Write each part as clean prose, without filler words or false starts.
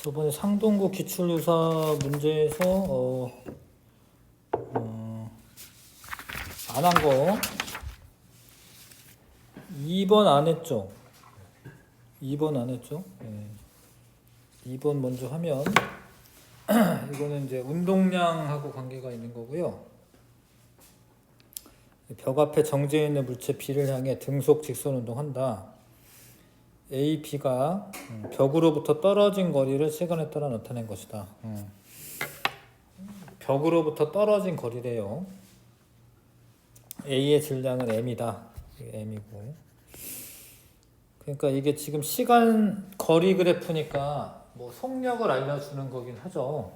저번에 상동구 기출유사 문제에서 안 한 거 2번 안 했죠? 2번 안 했죠? 네. 2번 먼저 하면 이거는 이제 운동량하고 관계가 있는 거고요. 벽 앞에 정지해 있는 물체 B를 향해 등속 직선 운동한다. A, B가 벽으로부터 떨어진 거리를 시간에 따라 나타낸 것이다. 벽으로부터 떨어진 거리래요. A의 질량은 m이다. m이고. 그러니까 이게 지금 시간 거리 그래프니까 뭐 속력을 알려주는 거긴 하죠.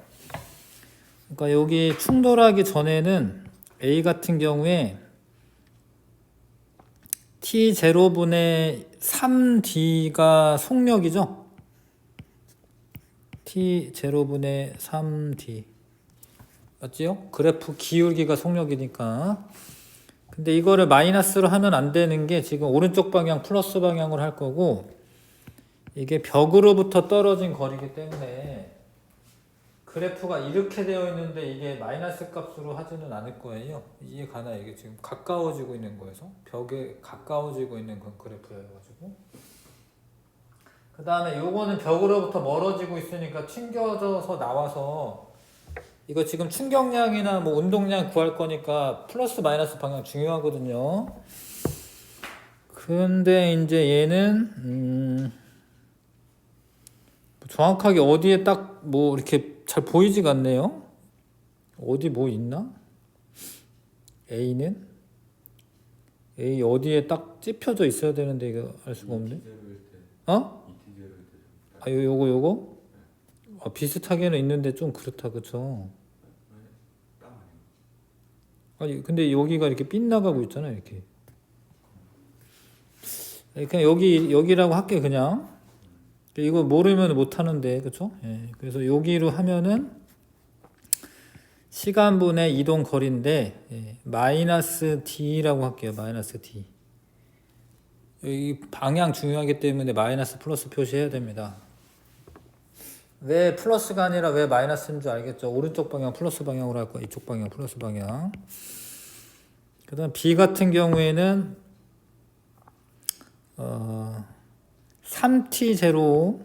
그러니까 여기 충돌하기 전에는 A 같은 경우에 t0분의 3d가 속력이죠. t0분의 3d 맞지요? 그래프 기울기가 속력이니까. 근데 이거를 마이너스로 하면 안 되는 게 지금 오른쪽 방향 플러스 방향으로 할 거고, 이게 벽으로부터 떨어진 거리이기 때문에 그래프가 이렇게 되어 있는데 이게 마이너스 값으로 하지는 않을 거예요. 이해 가나요? 이게 지금 가까워지고 있는 거여서 벽에 가까워지고 있는 건 그래프여가지고. 그 다음에 요거는 벽으로부터 멀어지고 있으니까 튕겨져서 나와서, 이거 지금 충격량이나 뭐 운동량 구할 거니까 플러스 마이너스 방향 중요하거든요. 근데 이제 얘는 정확하게 어디에 딱 뭐 이렇게 잘 보이지가 않네요. 어디 뭐 있나? A는? A 어디에 딱 찝혀져 있어야 되는데 이거 알 수가 없네. 어? 아 요거? 아, 비슷하게는 있는데 좀 그렇다 그쵸? 아니 근데 여기가 이렇게 빗나가고 있잖아 이렇게. 그냥 여기라고 할게 그냥. 이거 모르면 못 하는데 그쵸? 예, 그래서 여기로 하면은 시간분의 이동 거리인데, 예, 마이너스 d라고 할게요. 마이너스 d. 여기 방향 중요하기 때문에 마이너스 플러스 표시해야 됩니다. 왜 플러스가 아니라 왜 마이너스인 줄 알겠죠? 오른쪽 방향 플러스 방향으로 할 거야. 이쪽 방향 플러스 방향. 그 다음 B 같은 경우에는 3t0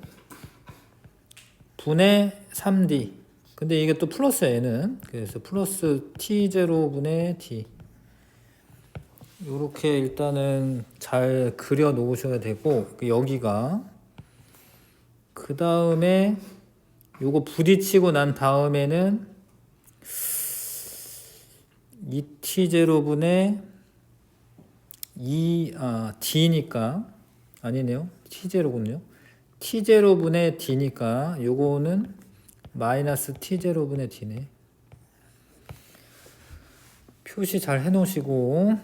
분의 3d. 근데 이게 또 플러스야 얘는. 그래서 플러스 t0 분의 d. 요렇게 일단은 잘 그려 놓으셔야 되고, 여기가 그 다음에 요거 부딪히고 난 다음에는 2t0분의 d니까 아니네요. t0군요. t0분의 d니까 요거는 마이너스 t0분의 d네. 표시 잘 해놓으시고,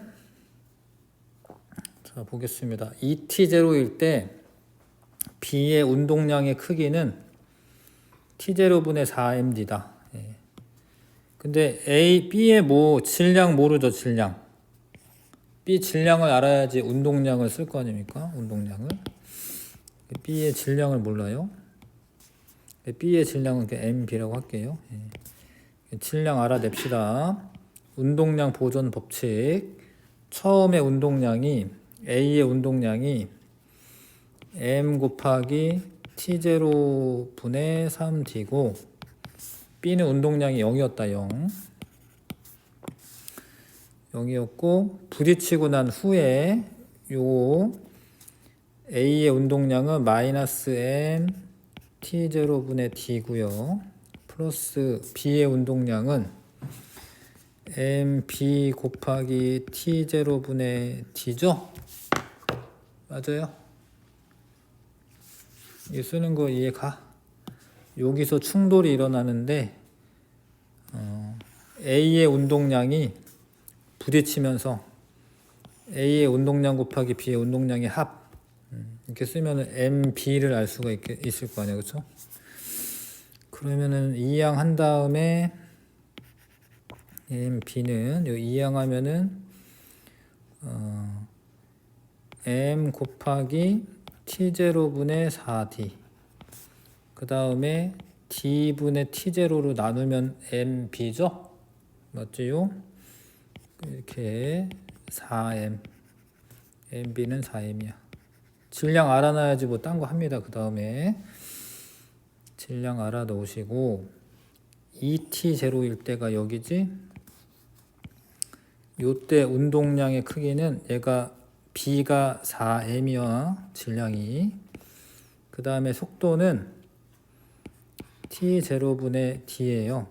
자 보겠습니다. 2t0일 때 B의 운동량의 크기는 t0분의 4md다. 예. 근데 B의 뭐 질량 모르죠. 질량. B 질량을 알아야지 운동량을 쓸 거 아닙니까? 운동량을. B의 질량을 몰라요. B의 질량은 MB라고 할게요. 예. 질량 알아냅시다. 운동량 보존 법칙. 처음에 운동량이 A의 운동량이 M 곱하기 T0 분의 3D고, B는 운동량이 0이었다. 0이었고 부딪히고 난 후에 요 A의 운동량은 마이너스 M T0 분의 D고요. 플러스 B의 운동량은 MB 곱하기 T0 분의 D죠? 맞아요? 이 쓰는 거 이해 가? 여기서 충돌이 일어나는데 A의 운동량이 부딪히면서 A의 운동량 곱하기 B의 운동량의 합, 이렇게 쓰면은 MB를 알 수가 있을 거 아니에요, 그렇죠? 그러면은 이항 한 다음에 MB는 요 이항 하면은 M 곱하기 T0 분의 4D. 그 그 다음에 d분의 t0로 나누면 mb죠? 맞지요? 이렇게 4m, mb는 4m이야. 질량 알아놔야지 뭐 딴 거 합니다. 그 다음에 질량 알아 놓으시고 2t0일 때가 여기지? 요때 운동량의 크기는 얘가 b가 4m이야. 질량이. 그 다음에 속도는 t0분의 d예요.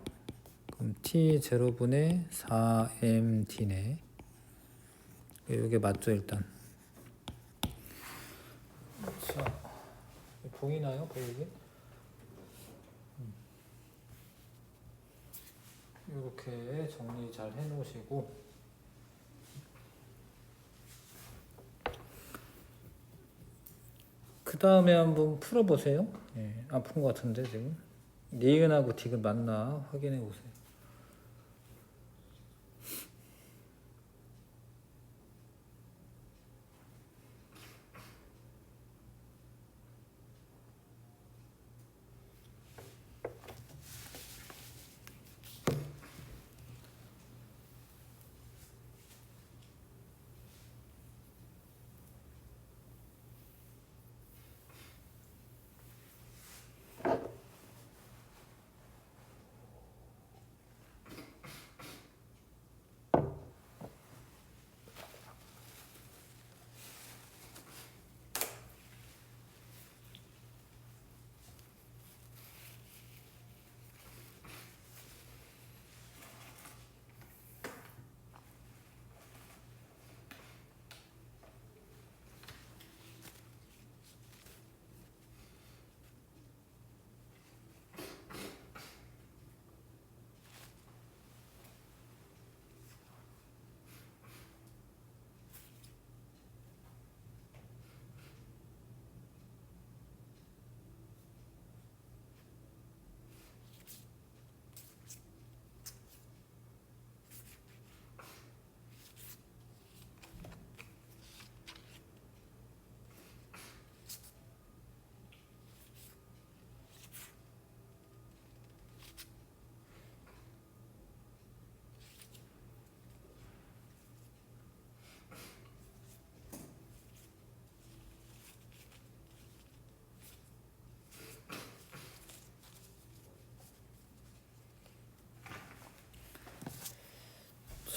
그럼 t0분의 4md네. 이게 맞죠 일단. 자, 보이나요? 보이게? 이렇게 정리 잘 해놓으시고 그 다음에 한번 풀어보세요. 예, 안 푼 것 같은데 지금 니은하고 디귿 맞나 확인해 보세요.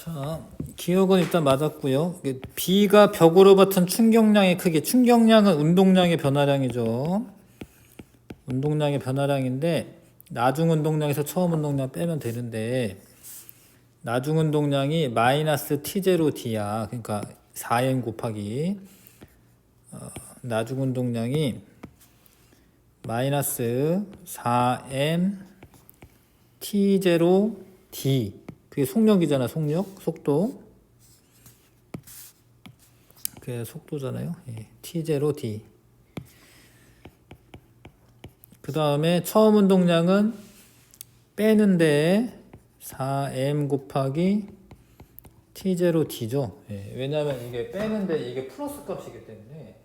자, 기억은 일단 맞았고요. B가 벽으로 받은 충격량의 크기, 충격량은 운동량의 변화량이죠. 운동량의 변화량인데 나중 운동량에서 처음 운동량 빼면 되는데 나중 운동량이 마이너스 T0D야. 그러니까 4M 곱하기 나중 운동량이 마이너스 4M T0D. 그게 속력이잖아. 속도. 그게 속도잖아요. 예, T0D. 그 다음에 처음 운동량은 빼는데 4M 곱하기 T0D죠. 예, 왜냐하면 이게 빼는데 이게 플러스 값이기 때문에. 예.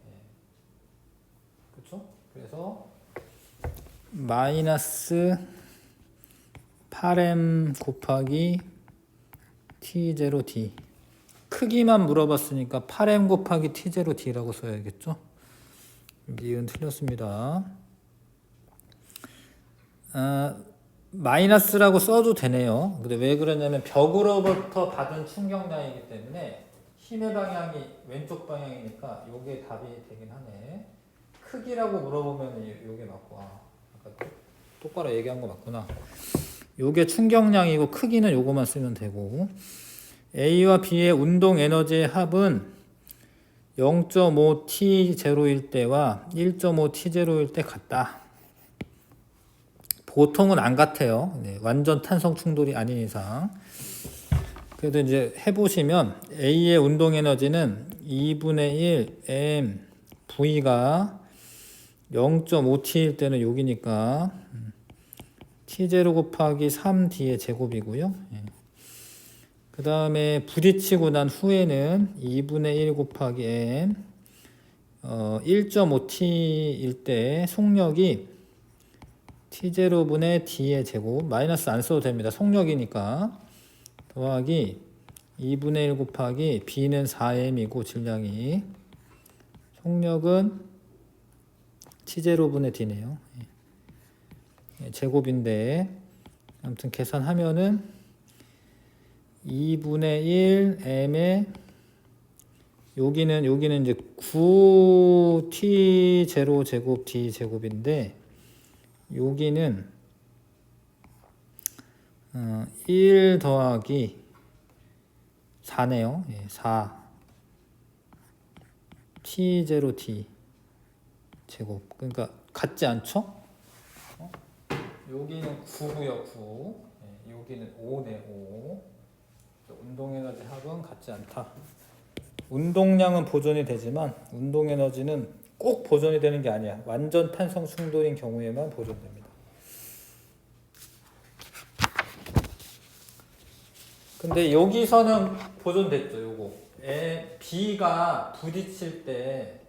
그렇죠? 그래서 마이너스 8M 곱하기 T0D. 크기만 물어봤으니까 8M 곱하기 T0D라고 써야겠죠? 니은 틀렸습니다. 마이너스라고 써도 되네요. 근데 왜 그러냐면 벽으로부터 받은 충격량이기 때문에 힘의 방향이 왼쪽 방향이니까 요게 답이 되긴 하네. 크기라고 물어보면 요게 맞고, 아까 똑바로 얘기한 거 맞구나. 요게 충격량이고 크기는 요거만 쓰면 되고, A와 B의 운동 에너지의 합은 0.5T0일 때와 1.5T0일 때 같다. 보통은 안 같아요. 네, 완전 탄성 충돌이 아닌 이상. 그래도 이제 해보시면 A의 운동 에너지는 2분의 1 M V가 0.5T일 때는 여기니까 T0 곱하기 3D의 제곱이고요. 그 다음에 부딪히고 난 후에는 2분의 1 곱하기 M 1.5T일 때 속력이 T0분의 D의 제곱 마이너스 안 써도 됩니다. 속력이니까 더하기 2분의 1 곱하기 B는 4m이고 질량이 속력은 T0분의 D네요. 제곱인데 아무튼 계산하면은 2분의 1 m에 여기는 이제 9t0 제곱 d 제곱인데 여기는 1 더하기 4네요. 4 t0 d 제곱. 그러니까 같지 않죠? 여기는 9고요, 9. 여기는 5네, 5. 운동에너지 합은 같지 않다. 운동량은 보존이 되지만 운동에너지는 꼭 보존이 되는 게 아니야. 완전 탄성 충돌인 경우에만 보존됩니다. 근데 여기서는 보존됐죠. 요거 B가 부딪힐 때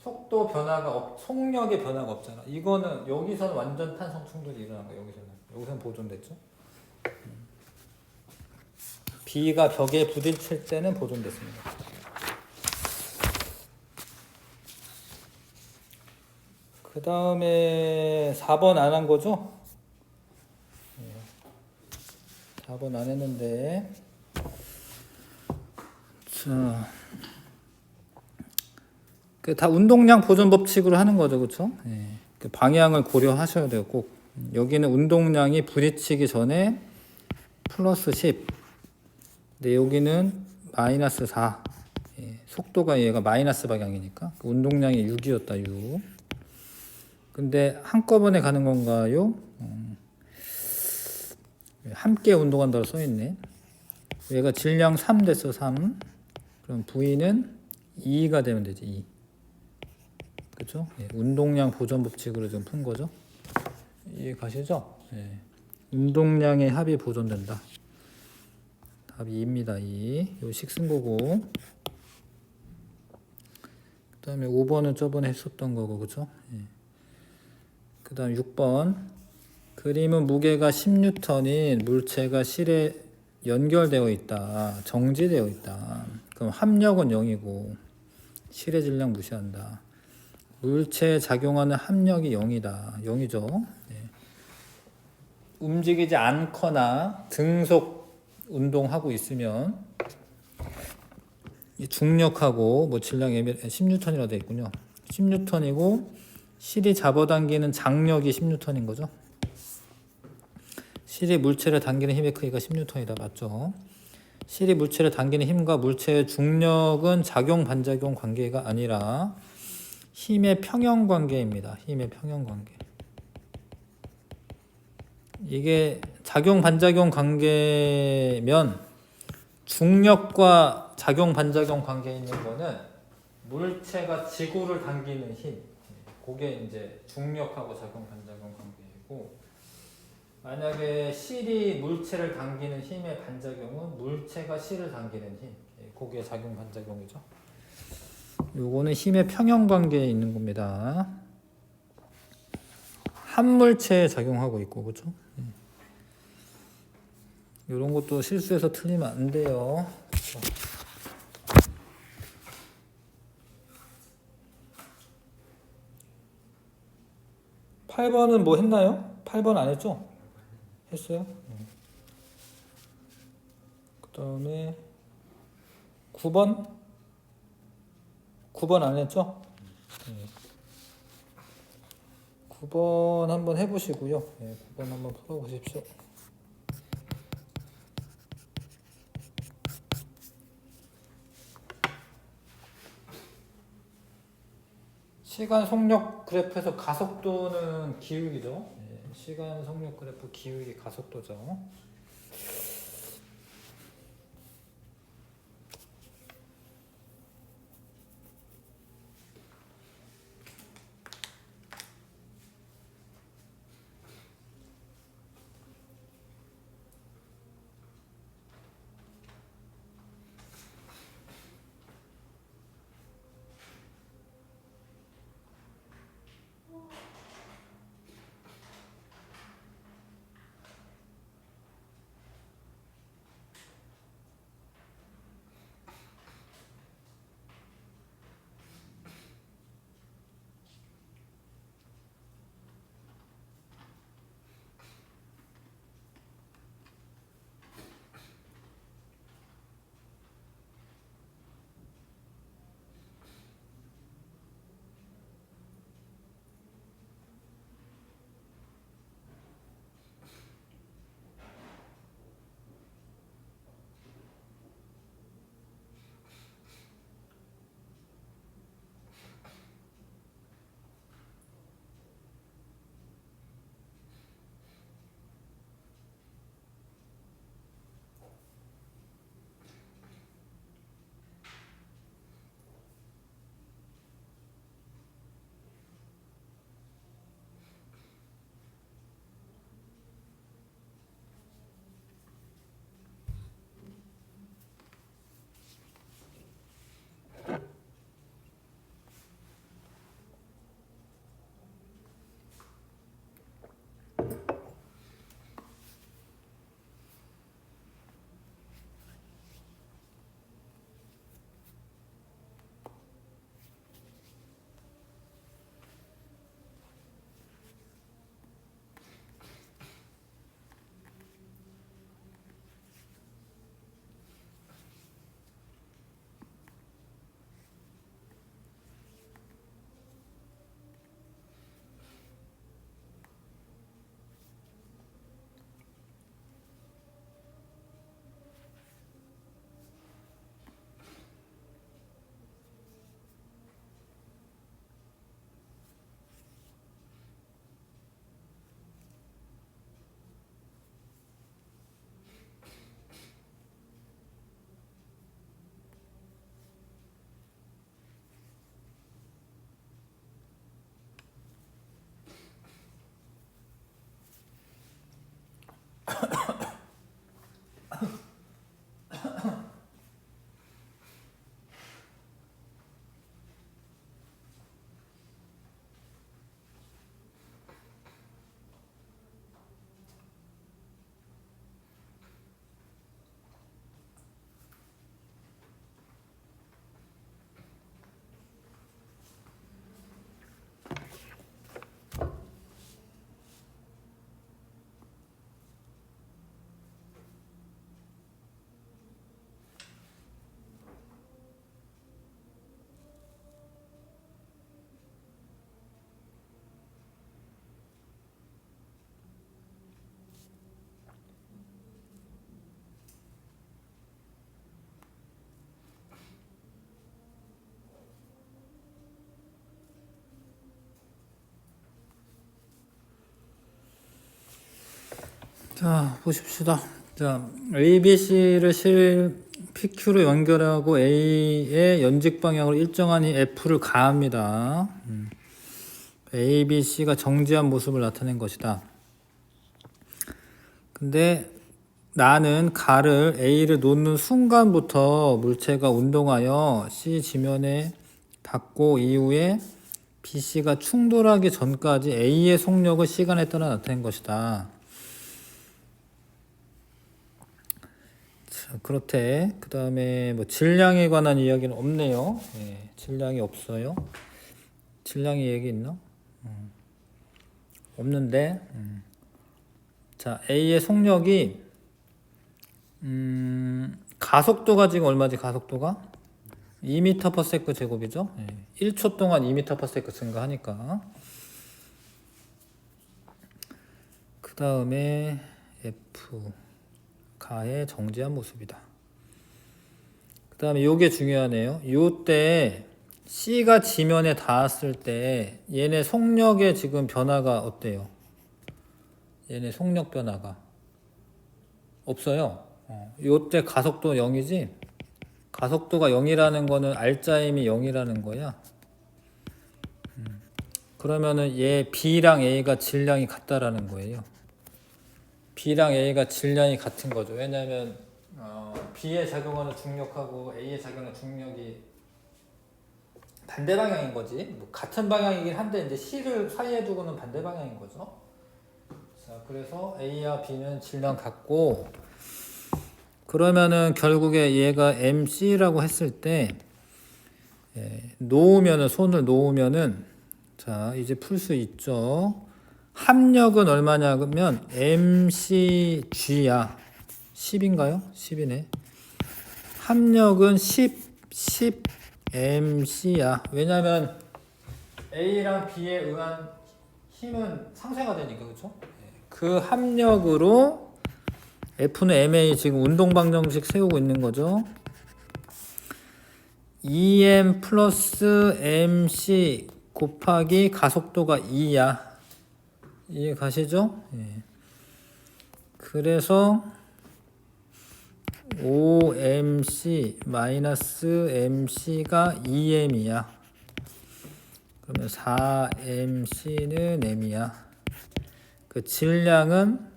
속도 변화가 속력의 변화가 없잖아. 이거는 여기서는 완전 탄성 충돌이 일어난 거야. 여기서는 보존됐죠. B가 벽에 부딪힐 때는 보존됐습니다. 그 다음에 4번 안 한 거죠? 4번 안 했는데 자, 다 운동량 보존 법칙으로 하는 거죠, 그렇죠? 그 방향을 고려하셔야 돼요, 꼭. 여기는 운동량이 부딪히기 전에 플러스 10. 근데 여기는 마이너스 4. 속도가 얘가 마이너스 방향이니까 운동량이 6이었다, 6. 근데 한꺼번에 가는 건가요? 함께 운동한다고 써있네. 얘가 질량 3 됐어, 3. 그럼 V는 2가 되면 되지, 2. 그렇죠? 운동량 보존 법칙으로 좀 푼 거죠. 이해 가시죠? 운동량의 합이 보존된다. 답이 2입니다. 2. 요 식 쓴 거고. 그 다음에 5번은 저번에 했었던 거고, 그렇죠? 그 다음 6번. 그림은 무게가 10N인 물체가 실에 연결되어 있다. 정지되어 있다. 그럼 합력은 0이고 실의 질량 무시한다. 물체에 작용하는 합력이 0이다. 0이죠. 움직이지 않거나 등속 운동하고 있으면 중력하고 뭐 질량이 10N이라 되어 있군요. 10N이고 실이 잡아당기는 장력이 10N인 거죠. 실이 물체를 당기는 힘의 크기가 10N이다. 맞죠? 실이 물체를 당기는 힘과 물체의 중력은 작용 반작용 관계가 아니라 힘의 평형 관계입니다. 힘의 평형 관계. 이게 작용 반작용 관계면 중력과 작용 반작용 관계에 있는 거는 물체가 지구를 당기는 힘. 그게 이제 중력하고 작용 반작용 관계이고, 만약에 실이 물체를 당기는 힘의 반작용은 물체가 실을 당기는 힘. 그게 작용 반작용이죠. 요거는 힘의 평형 관계에 있는 겁니다. 한 물체에 작용하고 있고, 그렇죠? 이런 것도 실수해서 틀리면 안 돼요. 8번은 뭐 했나요? 8번 안 했죠? 했어요? 그 다음에 9번? 9번 안 했죠? 9번 한번 해보시고요. 9번 한번 풀어보십시오. 시간 속력 그래프에서 가속도는 기울기죠. 시간 속력 그래프 기울기 가속도죠. 자, 보십시다. 자, ABC를 PQ로 연결하고 A의 연직 방향으로 일정한 F를 가합니다. ABC가 정지한 모습을 나타낸 것이다. 근데 나는 가를 A를 놓는 순간부터 물체가 운동하여 C 지면에 닿고 이후에 BC가 충돌하기 전까지 A의 속력을 시간에 따라 나타낸 것이다. 자, 그렇대. 그 다음에 뭐 질량에 관한 이야기는 없네요. 네, 질량이 없어요. 질량이 얘기 있나? 없는데. 자, A의 속력이 가속도가 지금 얼마지? 가속도가 2m/s 제곱이죠. 1초 동안 2m/s 증가하니까. 그 다음에 F 가의 정지한 모습이다. 그 다음에 요게 중요하네요. 요때 C가 지면에 닿았을 때 얘네 속력의 지금 변화가 어때요? 얘네 속력 변화가 없어요. 요때 가속도 0이지? 가속도가 0이라는 거는 R자임이 0이라는 거야. 그러면은 얘 B랑 A가 질량이 같다라는 거예요. B랑 A가 질량이 같은 거죠. 왜냐하면 B에 작용하는 중력하고 A에 작용하는 중력이 반대 방향인 거지. 뭐 같은 방향이긴 한데 이제 C를 사이에 두고는 반대 방향인 거죠. 자, 그래서 A와 B는 질량 같고, 그러면은 결국에 얘가 MC라고 했을 때 놓으면은 손을 놓으면은 자 이제 풀 수 있죠. 합력은 얼마냐면 MCG야. 10인가요? 10이네. 합력은 10 MC야. 왜냐면 A랑 B에 의한 힘은 상쇄가 되니까, 그렇죠? 그 합력으로 F는 MA 지금 운동방정식 세우고 있는 거죠. EM 플러스 MC 곱하기 가속도가 2야. 이해 가시죠? 예. 그래서 OMC 마이너스 MC가 2M이야. 그러면 4MC는 M이야. 그 질량은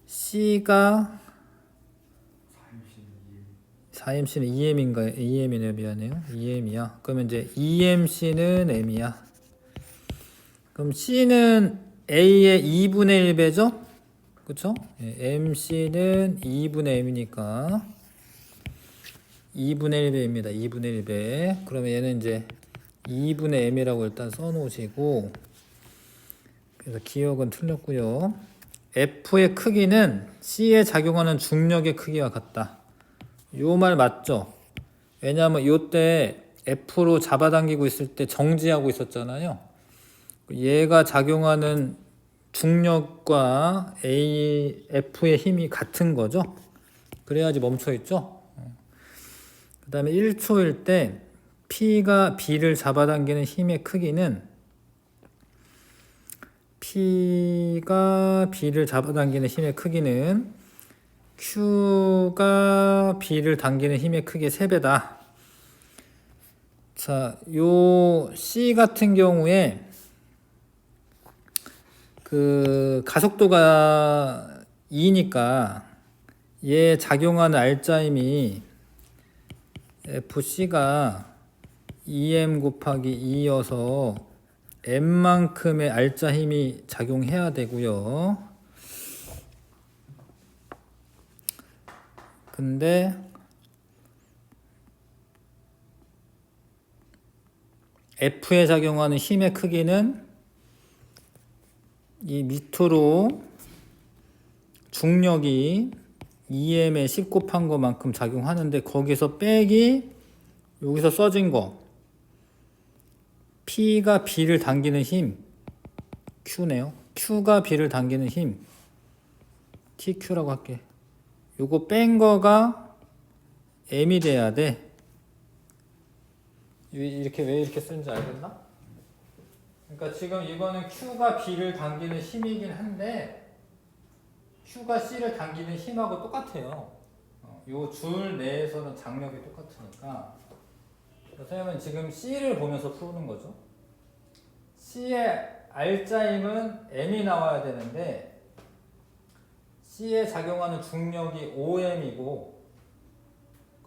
C가 4MC는 2M인가요? 2M이네요. 미안해요. 2M이야. 그러면 이제 2MC는 M이야. 그럼 C는 A의 2분의 1배죠? 그쵸? MC는 2분의 M이니까 2분의 1배입니다. 2분의 1배. 그러면 얘는 이제 2분의 M이라고 일단 써놓으시고, 그래서 기억은 틀렸고요. F의 크기는 C에 작용하는 중력의 크기와 같다. 요 말 맞죠? 왜냐하면 요때 F로 잡아당기고 있을 때 정지하고 있었잖아요. 얘가 작용하는 중력과 F의 힘이 같은 거죠. 그래야지 멈춰 있죠. 그 다음에 1초일 때 P가 B를 잡아당기는 힘의 크기는 P가 B를 잡아당기는 힘의 크기는 Q가 B를 당기는 힘의 크기의 3배다. 자, 요 C 같은 경우에 그 가속도가 2니까 얘 작용하는 R자임이 FC가 2M 곱하기 2여서 M만큼의 R자 힘이 작용해야 되고요. 근데 F에 작용하는 힘의 크기는 이 밑으로 중력이 2M에 10 곱한 것만큼 작용하는데, 거기서 빼기 여기서 써진 거 P가 B를 당기는 힘 Q네요. Q가 B를 당기는 힘 TQ라고 할게. 요거 뺀 거가 M이 돼야 돼. 이렇게 왜 이렇게 쓰는지 알겠나? 그러니까 지금 이거는 Q가 B를 당기는 힘이긴 한데 Q가 C를 당기는 힘하고 똑같아요. 요 줄 내에서는 장력이 똑같으니까. 선생님은 지금 C를 보면서 푸는 거죠. C의 R자임은 M이 나와야 되는데 C에 작용하는 중력이 OM이고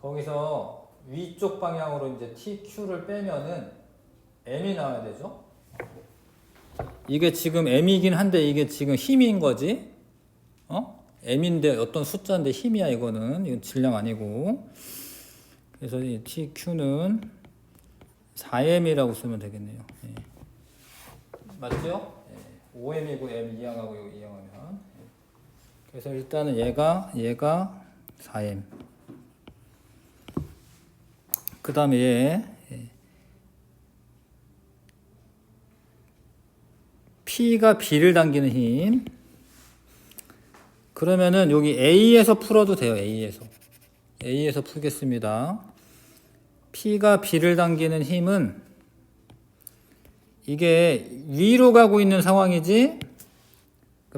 거기서 위쪽 방향으로 이제 TQ를 빼면은 M이 나와야 되죠. 이게 지금 M이긴 한데 이게 지금 힘인 거지. M인데 어떤 숫자인데 힘이야 이거는. 이건 질량 아니고. 그래서 이 TQ는 4M이라고 쓰면 되겠네요. 예. 맞죠? 예. 5M이고 M 이항하고 이거 이항하면. 예. 그래서 일단은 얘가 4M. 그 다음에 얘 P가 B를 당기는 힘. 그러면은 여기 A에서 풀어도 돼요. A에서 풀겠습니다. P가 B를 당기는 힘은 이게 위로 가고 있는 상황이지.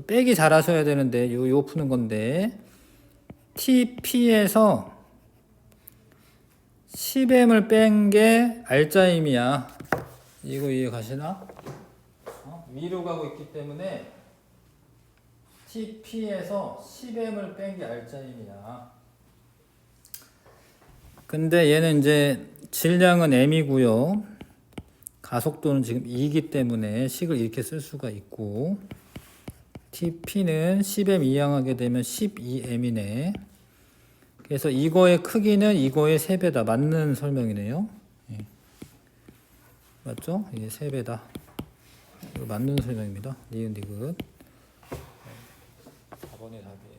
빼기 잘 하셔야 되는데 요 푸는 건데 TP에서 10M을 뺀 게 R자임이야. 이거 이해 가시나? 위로 가고 있기 때문에 TP에서 10M을 뺀 게 R자임이야. 근데 얘는 이제 질량은 M이고요. 가속도는 지금 2이기 때문에 식을 이렇게 쓸 수가 있고 TP는 10M 이항하게 되면 12M이네. 그래서 이거의 크기는 이거의 3배다. 맞는 설명이네요. 예. 맞죠? 이게 3배다. 이거 맞는 설명입니다. 니은 디귿. 4번의 답이에요.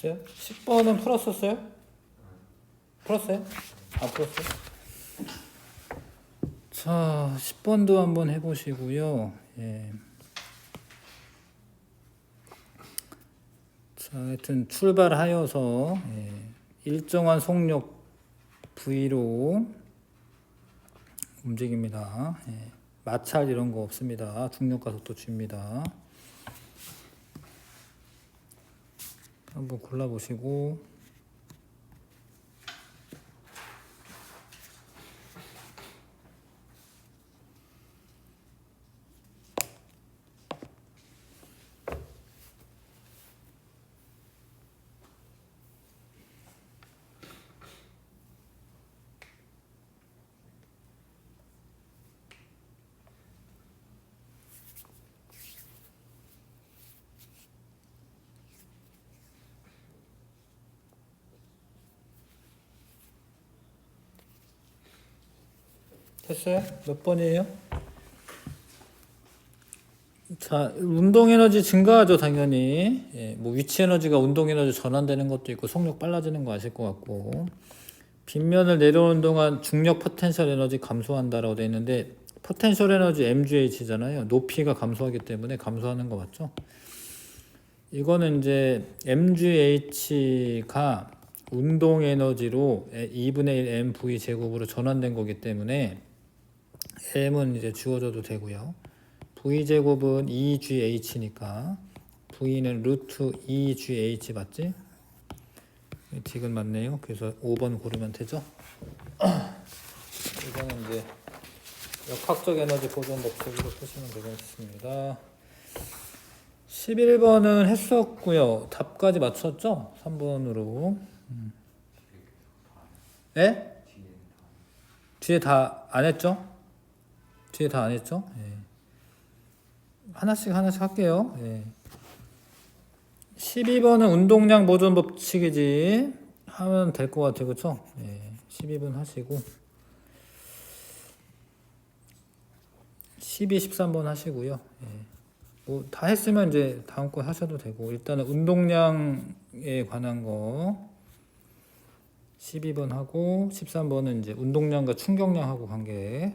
됐어요? 10번은 풀었었어요? 풀었어요? 안 풀었어요? 자, 10번도 한번 해보시고요. 예. 자, 하여튼 출발하여서 일정한 속력 V로 움직입니다. 마찰 이런 거 없습니다. 중력 가속도 G입니다. 한번 골라보시고 됐어요? 몇 번이에요? 자, 운동 에너지 증가하죠, 당연히. 뭐 위치 에너지가 운동 에너지 전환되는 것도 있고 속력 빨라지는 거 아실 것 같고 빗면을 내려오는 동안 중력 포텐셜 에너지 감소한다라고 되어 있는데 포텐셜 에너지 MGH잖아요. 높이가 감소하기 때문에 감소하는 거 맞죠? 이거는 이제 MGH가 운동 에너지로 2분의 1 mv 제곱으로 전환된 거기 때문에 m은 이제 지워져도 되고요. v 제곱은 2GH니까 v는 루트 2GH 맞지? 디귿 맞네요. 그래서 5번 고르면 되죠. 이거는 이제 역학적 에너지 보존 법칙으로 쓰시면 되겠습니다. 11번은 했었고요. 답까지 맞췄죠? 3번으로. 예? 뒤에 다 안 했죠? 뒤에 다 안 했죠? 예. 하나씩 할게요. 예. 12번은 운동량 보존 법칙이지 하면 될 것 같아요. 그쵸? 예. 12번 하시고 12, 13번 하시고요. 예. 뭐 다 했으면 이제 다음 거 하셔도 되고 일단은 운동량에 관한 거 12번 하고 13번은 이제 운동량과 충격량하고 관계.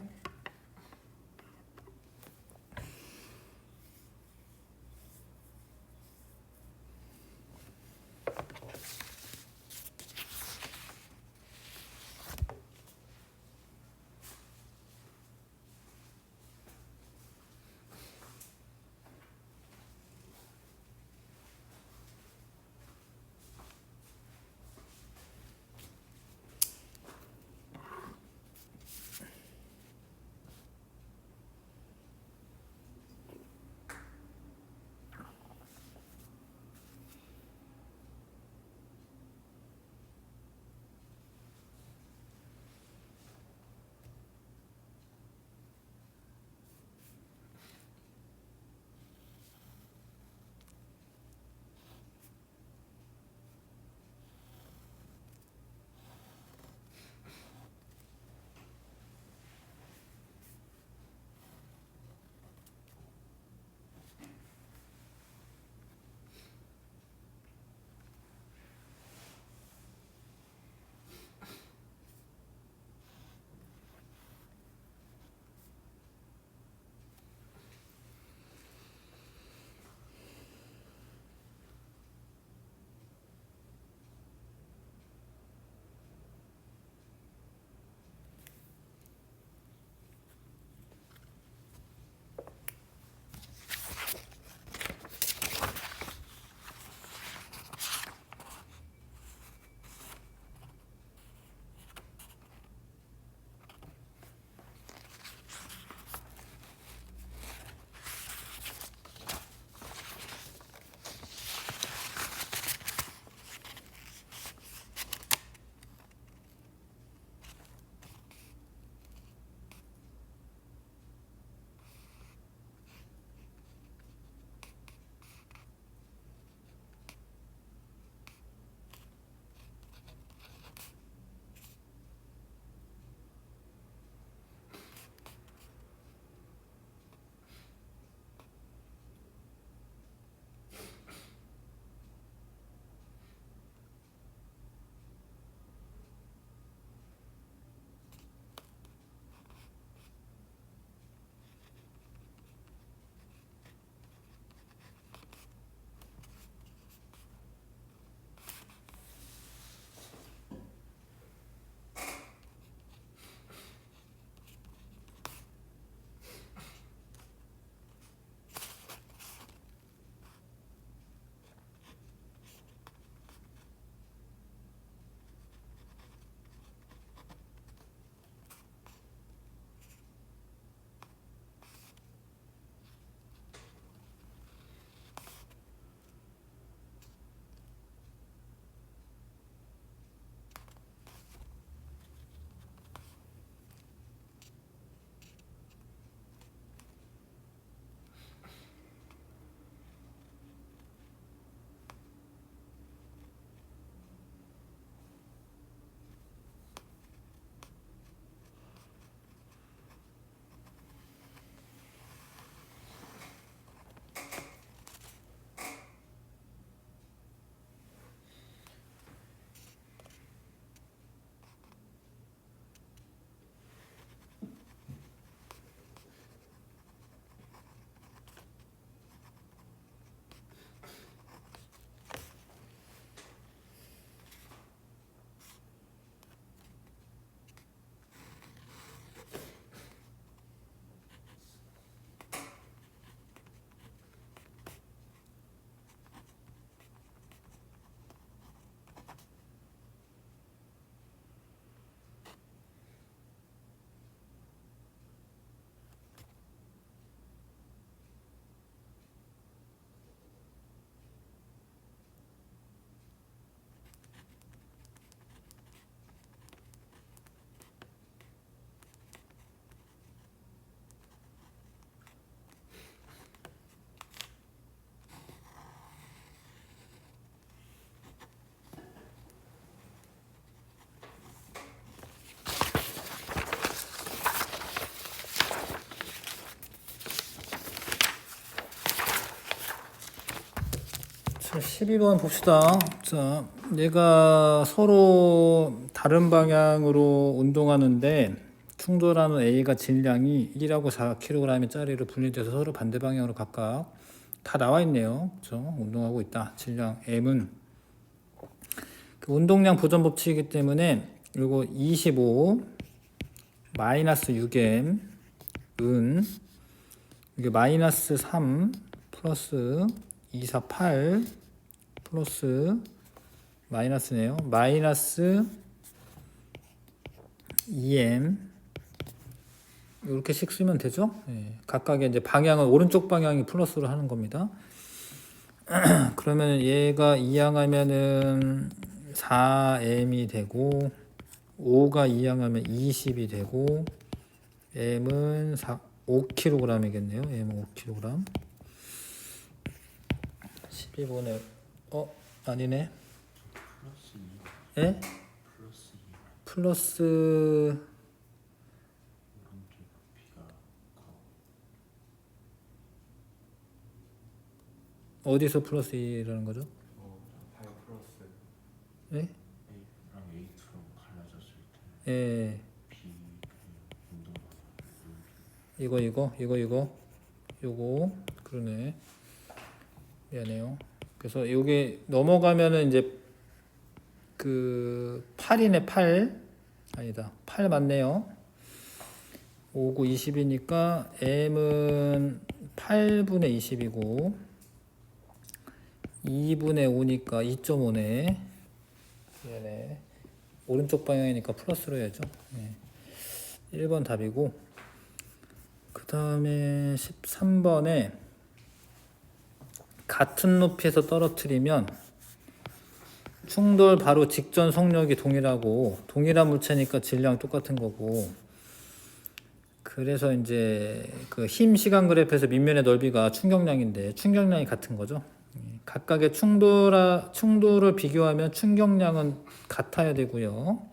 자, 12번 봅시다. 자, 얘가 서로 다른 방향으로 운동하는데 충돌하는 A가 질량이 1하고 4kg짜리로 분리돼서 서로 반대 방향으로 각각 다 나와 있네요. 그렇죠? 운동하고 있다. 질량 M은 그 운동량 보전 법칙이기 때문에 이거 25 마이너스 6M 은 이게 마이너스 3 플러스 2, 4, 8 플러스 마이너스네요. 마이너스 2M 이렇게씩 쓰면 되죠. 예, 각각의 이제 방향은 오른쪽 방향이 플러스로 하는 겁니다. 그러면 얘가 이항하면은 4M이 되고 5가 이항하면 20이 되고 M은 5kg이겠네요. M은 5kg. 12분의 아니네. 예? 플러스 어디서 플러스 2라는 거죠? 예? A랑 A2로 갈라졌을 때 예. B 운동 요거 그러네. 미안해요. 그래서 요게 넘어가면은 이제 그 8이네 8 아니다 8 맞네요. 5, 9, 20이니까 M은 8분의 20이고 2분의 5니까 2.5네. 미안해. 오른쪽 방향이니까 플러스로 해야죠. 네. 1번 답이고 그 다음에 13번에 같은 높이에서 떨어뜨리면 충돌 바로 직전 속력이 동일하고 동일한 물체니까 질량 똑같은 거고 그래서 이제 그 힘 시간 그래프에서 밑면의 넓이가 충격량인데 충격량이 같은 거죠. 각각의 충돌을 비교하면 충격량은 같아야 되고요.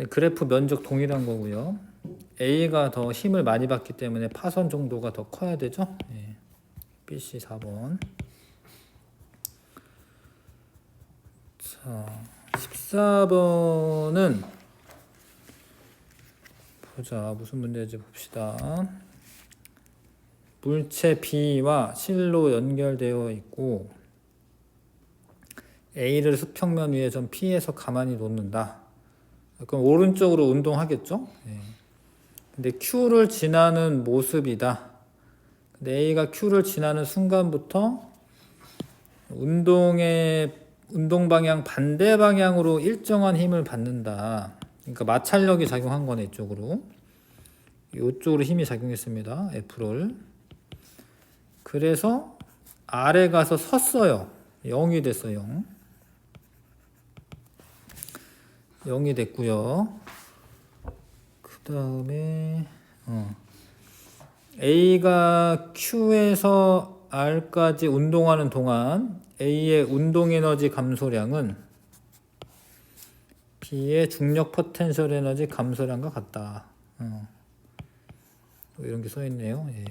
그래프 면적 동일한 거고요. A가 더 힘을 많이 받기 때문에 파선 정도가 더 커야 되죠. 예. BC 4번. 자, 14번은 보자. 무슨 문제인지 봅시다. 물체 B와 실로 연결되어 있고 A를 수평면 위에 좀 P에서 가만히 놓는다. 그럼 오른쪽으로 운동하겠죠? 예. 근데 Q를 지나는 모습이다. 근데 A가 Q를 지나는 순간부터 운동 방향 반대 방향으로 일정한 힘을 받는다. 그러니까 마찰력이 작용한 거네, 이쪽으로. 이쪽으로 힘이 작용했습니다. F를. 그래서 아래 가서 섰어요. 0이 됐어요. 0이 됐고요. 그 다음에 A가 Q에서 R까지 운동하는 동안 A의 운동 에너지 감소량은 B의 중력 포텐셜 에너지 감소량과 같다. 이런 게 써 있네요. 예.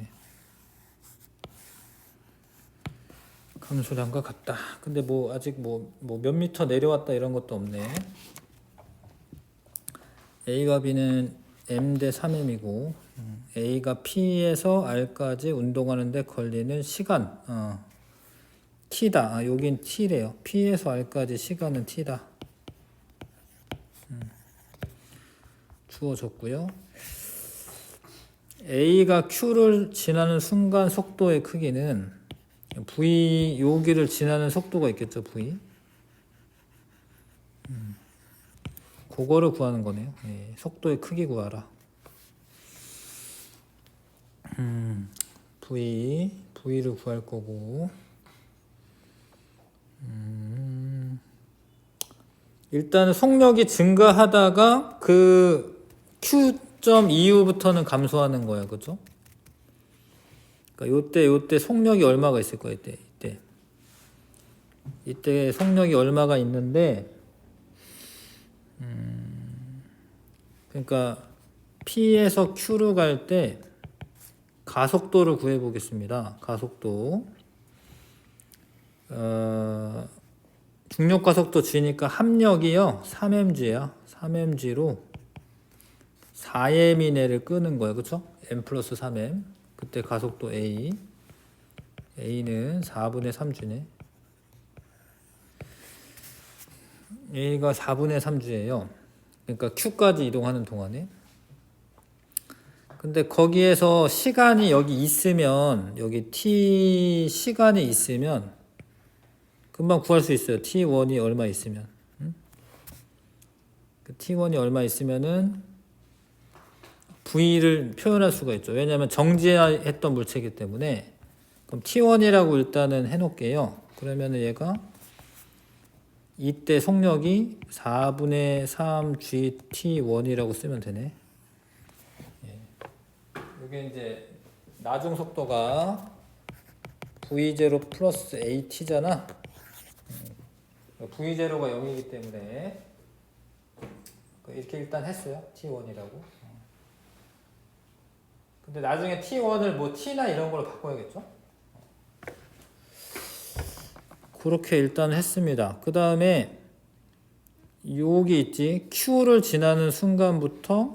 감소량과 같다. 근데 뭐 아직 뭐 몇 미터 내려왔다 이런 것도 없네. A가 B는 M 대 3M이고 A가 P에서 R까지 운동하는데 걸리는 시간 T다. 여긴 T래요. P에서 R까지 시간은 T다. 주어졌고요. A가 Q를 지나는 순간 속도의 크기는 V 여기를 지나는 속도가 있겠죠. V. 그거를 구하는 거네요. 예, 속도의 크기 구하라. V를 구할 거고. 일단은 속력이 증가하다가 그 Q점 이후부터는 감소하는 거야, 그죠? 그러니까 요때 속력이 얼마가 있을 거야, 이때 속력이 얼마가 있는데, 그러니까 P에서 Q로 갈 때 가속도를 구해 보겠습니다. 가속도. 중력가속도 G니까 합력이요 3mg야. 3mg로 4m 이내를 끄는 거예요. 그쵸? m 플러스 3m. 그때 가속도 a. a는 4분의 3g네. a가 4분의 3g예요. 그러니까 q까지 이동하는 동안에. 근데 거기에서 시간이 여기 있으면, 여기 t 시간이 있으면 금방 구할 수 있어요. t1이 얼마 있으면. 그 t1이 얼마 있으면은 v를 표현할 수가 있죠. 왜냐하면 정지했던 물체이기 때문에. 그럼 t1이라고 일단은 해놓을게요. 그러면은 얘가 이때 속력이 4분의 3gt1이라고 쓰면 되네. 이게 이제 나중 속도가 v0 플러스 at잖아. v0가 0이기 때문에 이렇게 일단 했어요. t1이라고. 근데 나중에 t1을 뭐 t나 이런 걸로 바꿔야겠죠? 그렇게 일단 했습니다. 그 다음에 여기 있지. q를 지나는 순간부터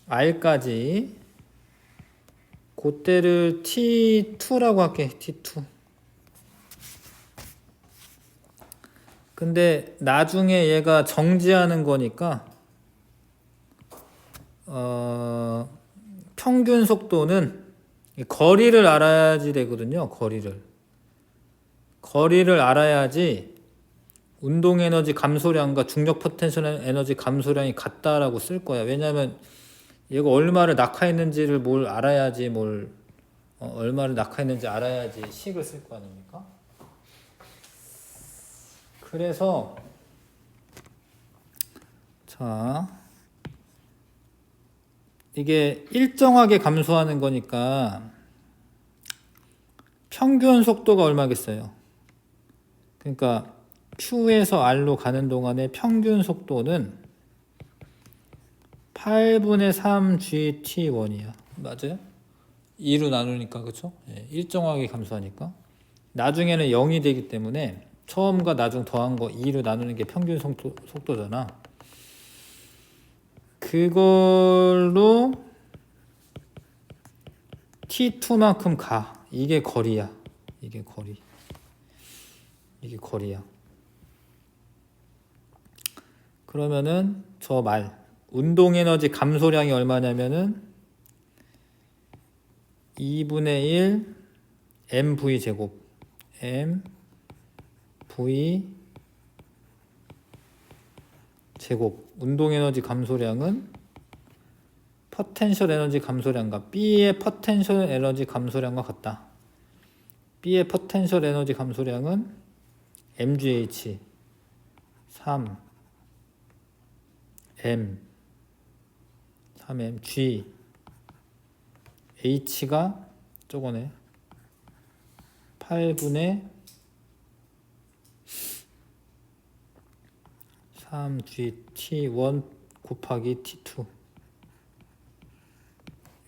r까지 그때를 t2라고 할게. t2. 근데 나중에 얘가 정지하는 거니까 평균 속도는 거리를 알아야지 되거든요. 거리를 알아야지 운동 에너지 감소량과 중력 포텐셜 에너지 감소량이 같다라고 쓸 거야. 왜냐하면 얘가 얼마를 낙하했는지를 뭘 알아야지 얼마를 낙하했는지 알아야지 식을 쓸 거 아닙니까? 그래서 자 이게 일정하게 감소하는 거니까 평균 속도가 얼마겠어요? 그러니까 Q에서 R로 가는 동안의 평균 속도는 8분의 3gt1이야. 맞아요? 2로 나누니까 그쵸? 예, 일정하게 감소하니까 나중에는 0이 되기 때문에 처음과 나중 더한 거 2로 나누는 게 평균 속도잖아. 그걸로 t2만큼 가. 이게 거리야. 이게 거리야. 그러면은 저 운동 에너지 감소량이 얼마냐면은 2분의 1 mv 제곱 mv 제곱. 운동 에너지 감소량은 포텐셜 에너지 감소량과 B의 포텐셜 에너지 감소량과 같다. B의 포텐셜 에너지 감소량은 mgh 3m g h가 저거네. 8분의 3gt1 곱하기 t2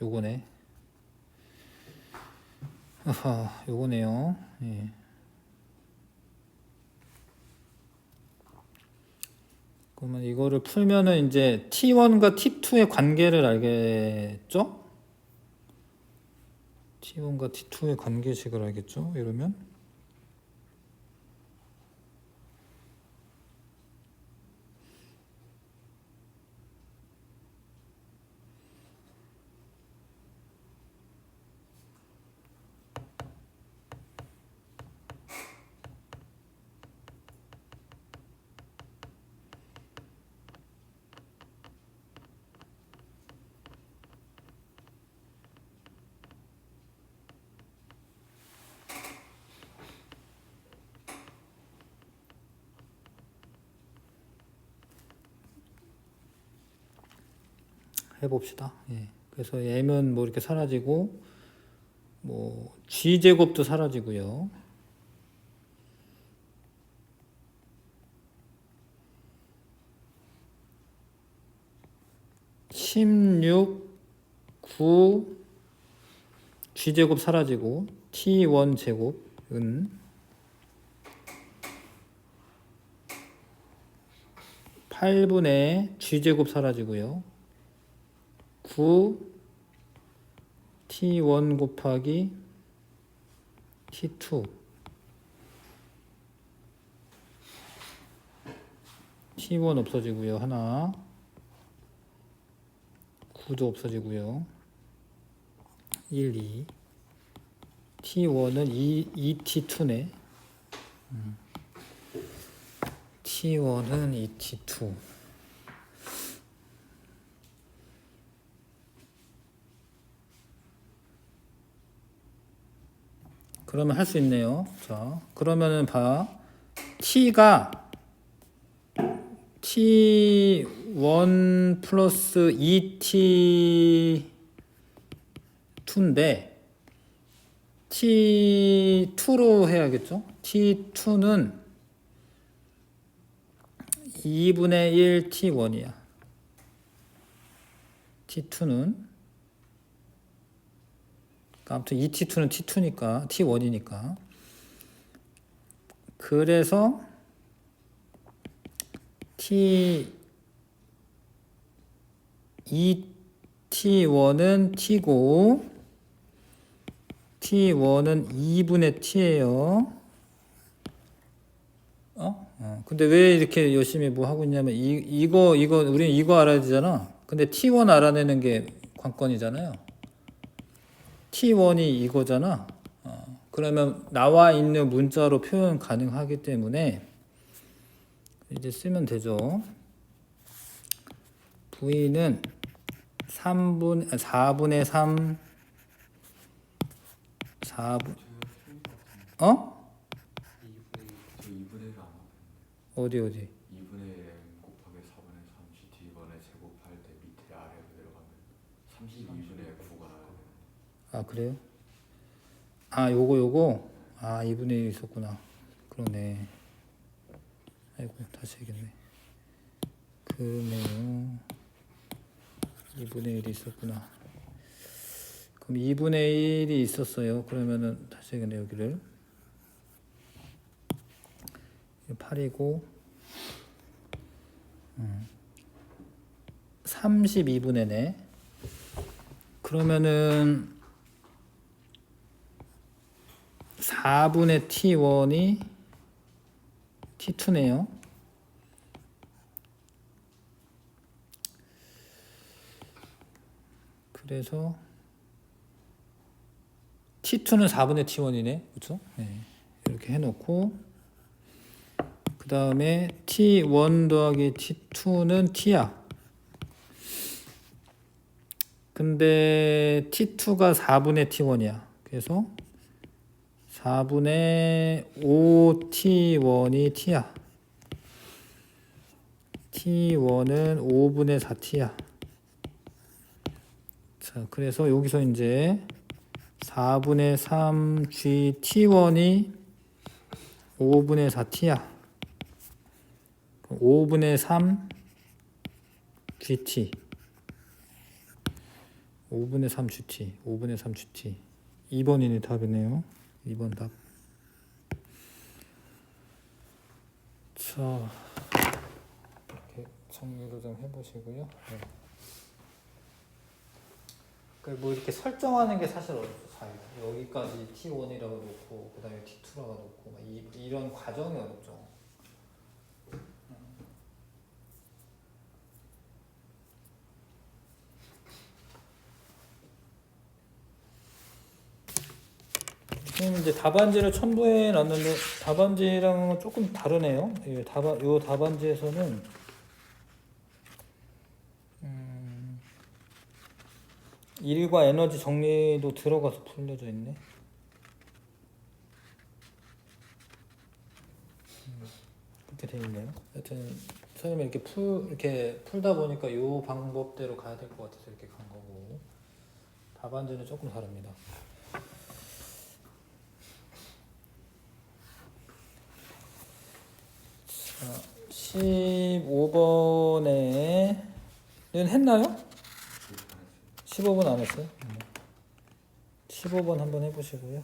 요거네. 요거네요. 예. 그러면 이거를 풀면은 이제 t1과 t2의 관계를 알겠죠? t1과 t2의 관계식을 알겠죠? 이러면 해봅시다. 예. 그래서 m은 뭐 이렇게 사라지고 뭐 g 제곱도 사라지고요. 16, 9 g 제곱 사라지고 t1 제곱은 8분의 g제곱 사라지고요. 9 t1 곱하기 t2 t1 없어지고요. 하나 9도 없어지고요. 1, 2 t1은 2t2네. t1은 2t2. 그러면 할 수 있네요. 자, 그러면은 봐. t가 t1 플러스 2t2인데 t2로 해야겠죠? t2는 2분의 1 t1이야. t2는 아무튼 2t2는 t2니까 t1이니까. 그래서 t2t1은 t고 t1은 2분의 t예요. 근데 왜 이렇게 열심히 뭐 하고 있냐면 이거 우리는 이거 알아야 되잖아. 근데 t1 알아내는 게 관건이잖아요. t1이 이거잖아. 그러면 나와 있는 문자로 표현 가능하기 때문에 이제 쓰면 되죠. v는 4분의 3 4분 어? 2분의 1안 어디 2분의 1 곱하기 4분의 3 GT1에 제곱할 때 밑에 아래로 내려가면 32분의 9가 나와요. 아 그래요? 아 요거 2분의 1 있었구나. 그러네. 아이고 다시 해야겠네. 그네요. 2분의 1이 있었구나. 그럼 2분의 1이 있었어요. 그러면은 다시 해야겠네. 여기를 8이고 32분의 4. 그러면은 4분의 t1이 t2네요. 그래서 t2는 4분의 t1이네. 그렇죠? 네. 이렇게 해놓고 그 다음에 t1 더하기 t2는 t야. 근데 t2가 4분의 t1이야. 그래서 4분의 5t1이 t야. t1은 5분의 4t야. 자, 그래서 여기서 이제 4분의 3 GT1이 5분의 4t야. 5분의 3 GT 5분의 3 GT 5분의 3 GT 2번이네 답이네요. 2번 답. 자, 이렇게 정리도 좀 해보시고요. 네. 뭐 이렇게 설정하는 게 사실 어렵죠. 여기까지 T1이라고 놓고 그 다음에 T2라고 놓고 이런 과정이 어렵죠. 지금 이제 답안지를 첨부해 놨는데 답안지랑은 조금 다르네요. 요 답안지에서는 일과 에너지 정리도 들어가서 풀려져 있네. 그렇게 돼 있네요. 하여튼 선생님이 이렇게 풀다 보니까 이 방법대로 가야 될 것 같아서 이렇게 간 거고 답안지는 조금 다릅니다. 자, 15번에는 했나요? 15번 안 했어요? 15번 한번 해보시고요.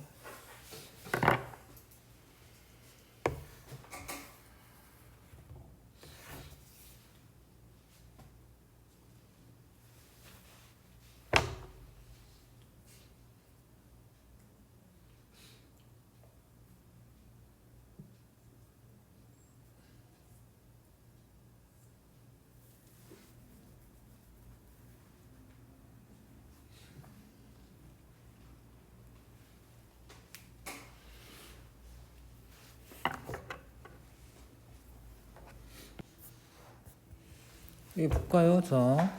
여기 볼까요? 자,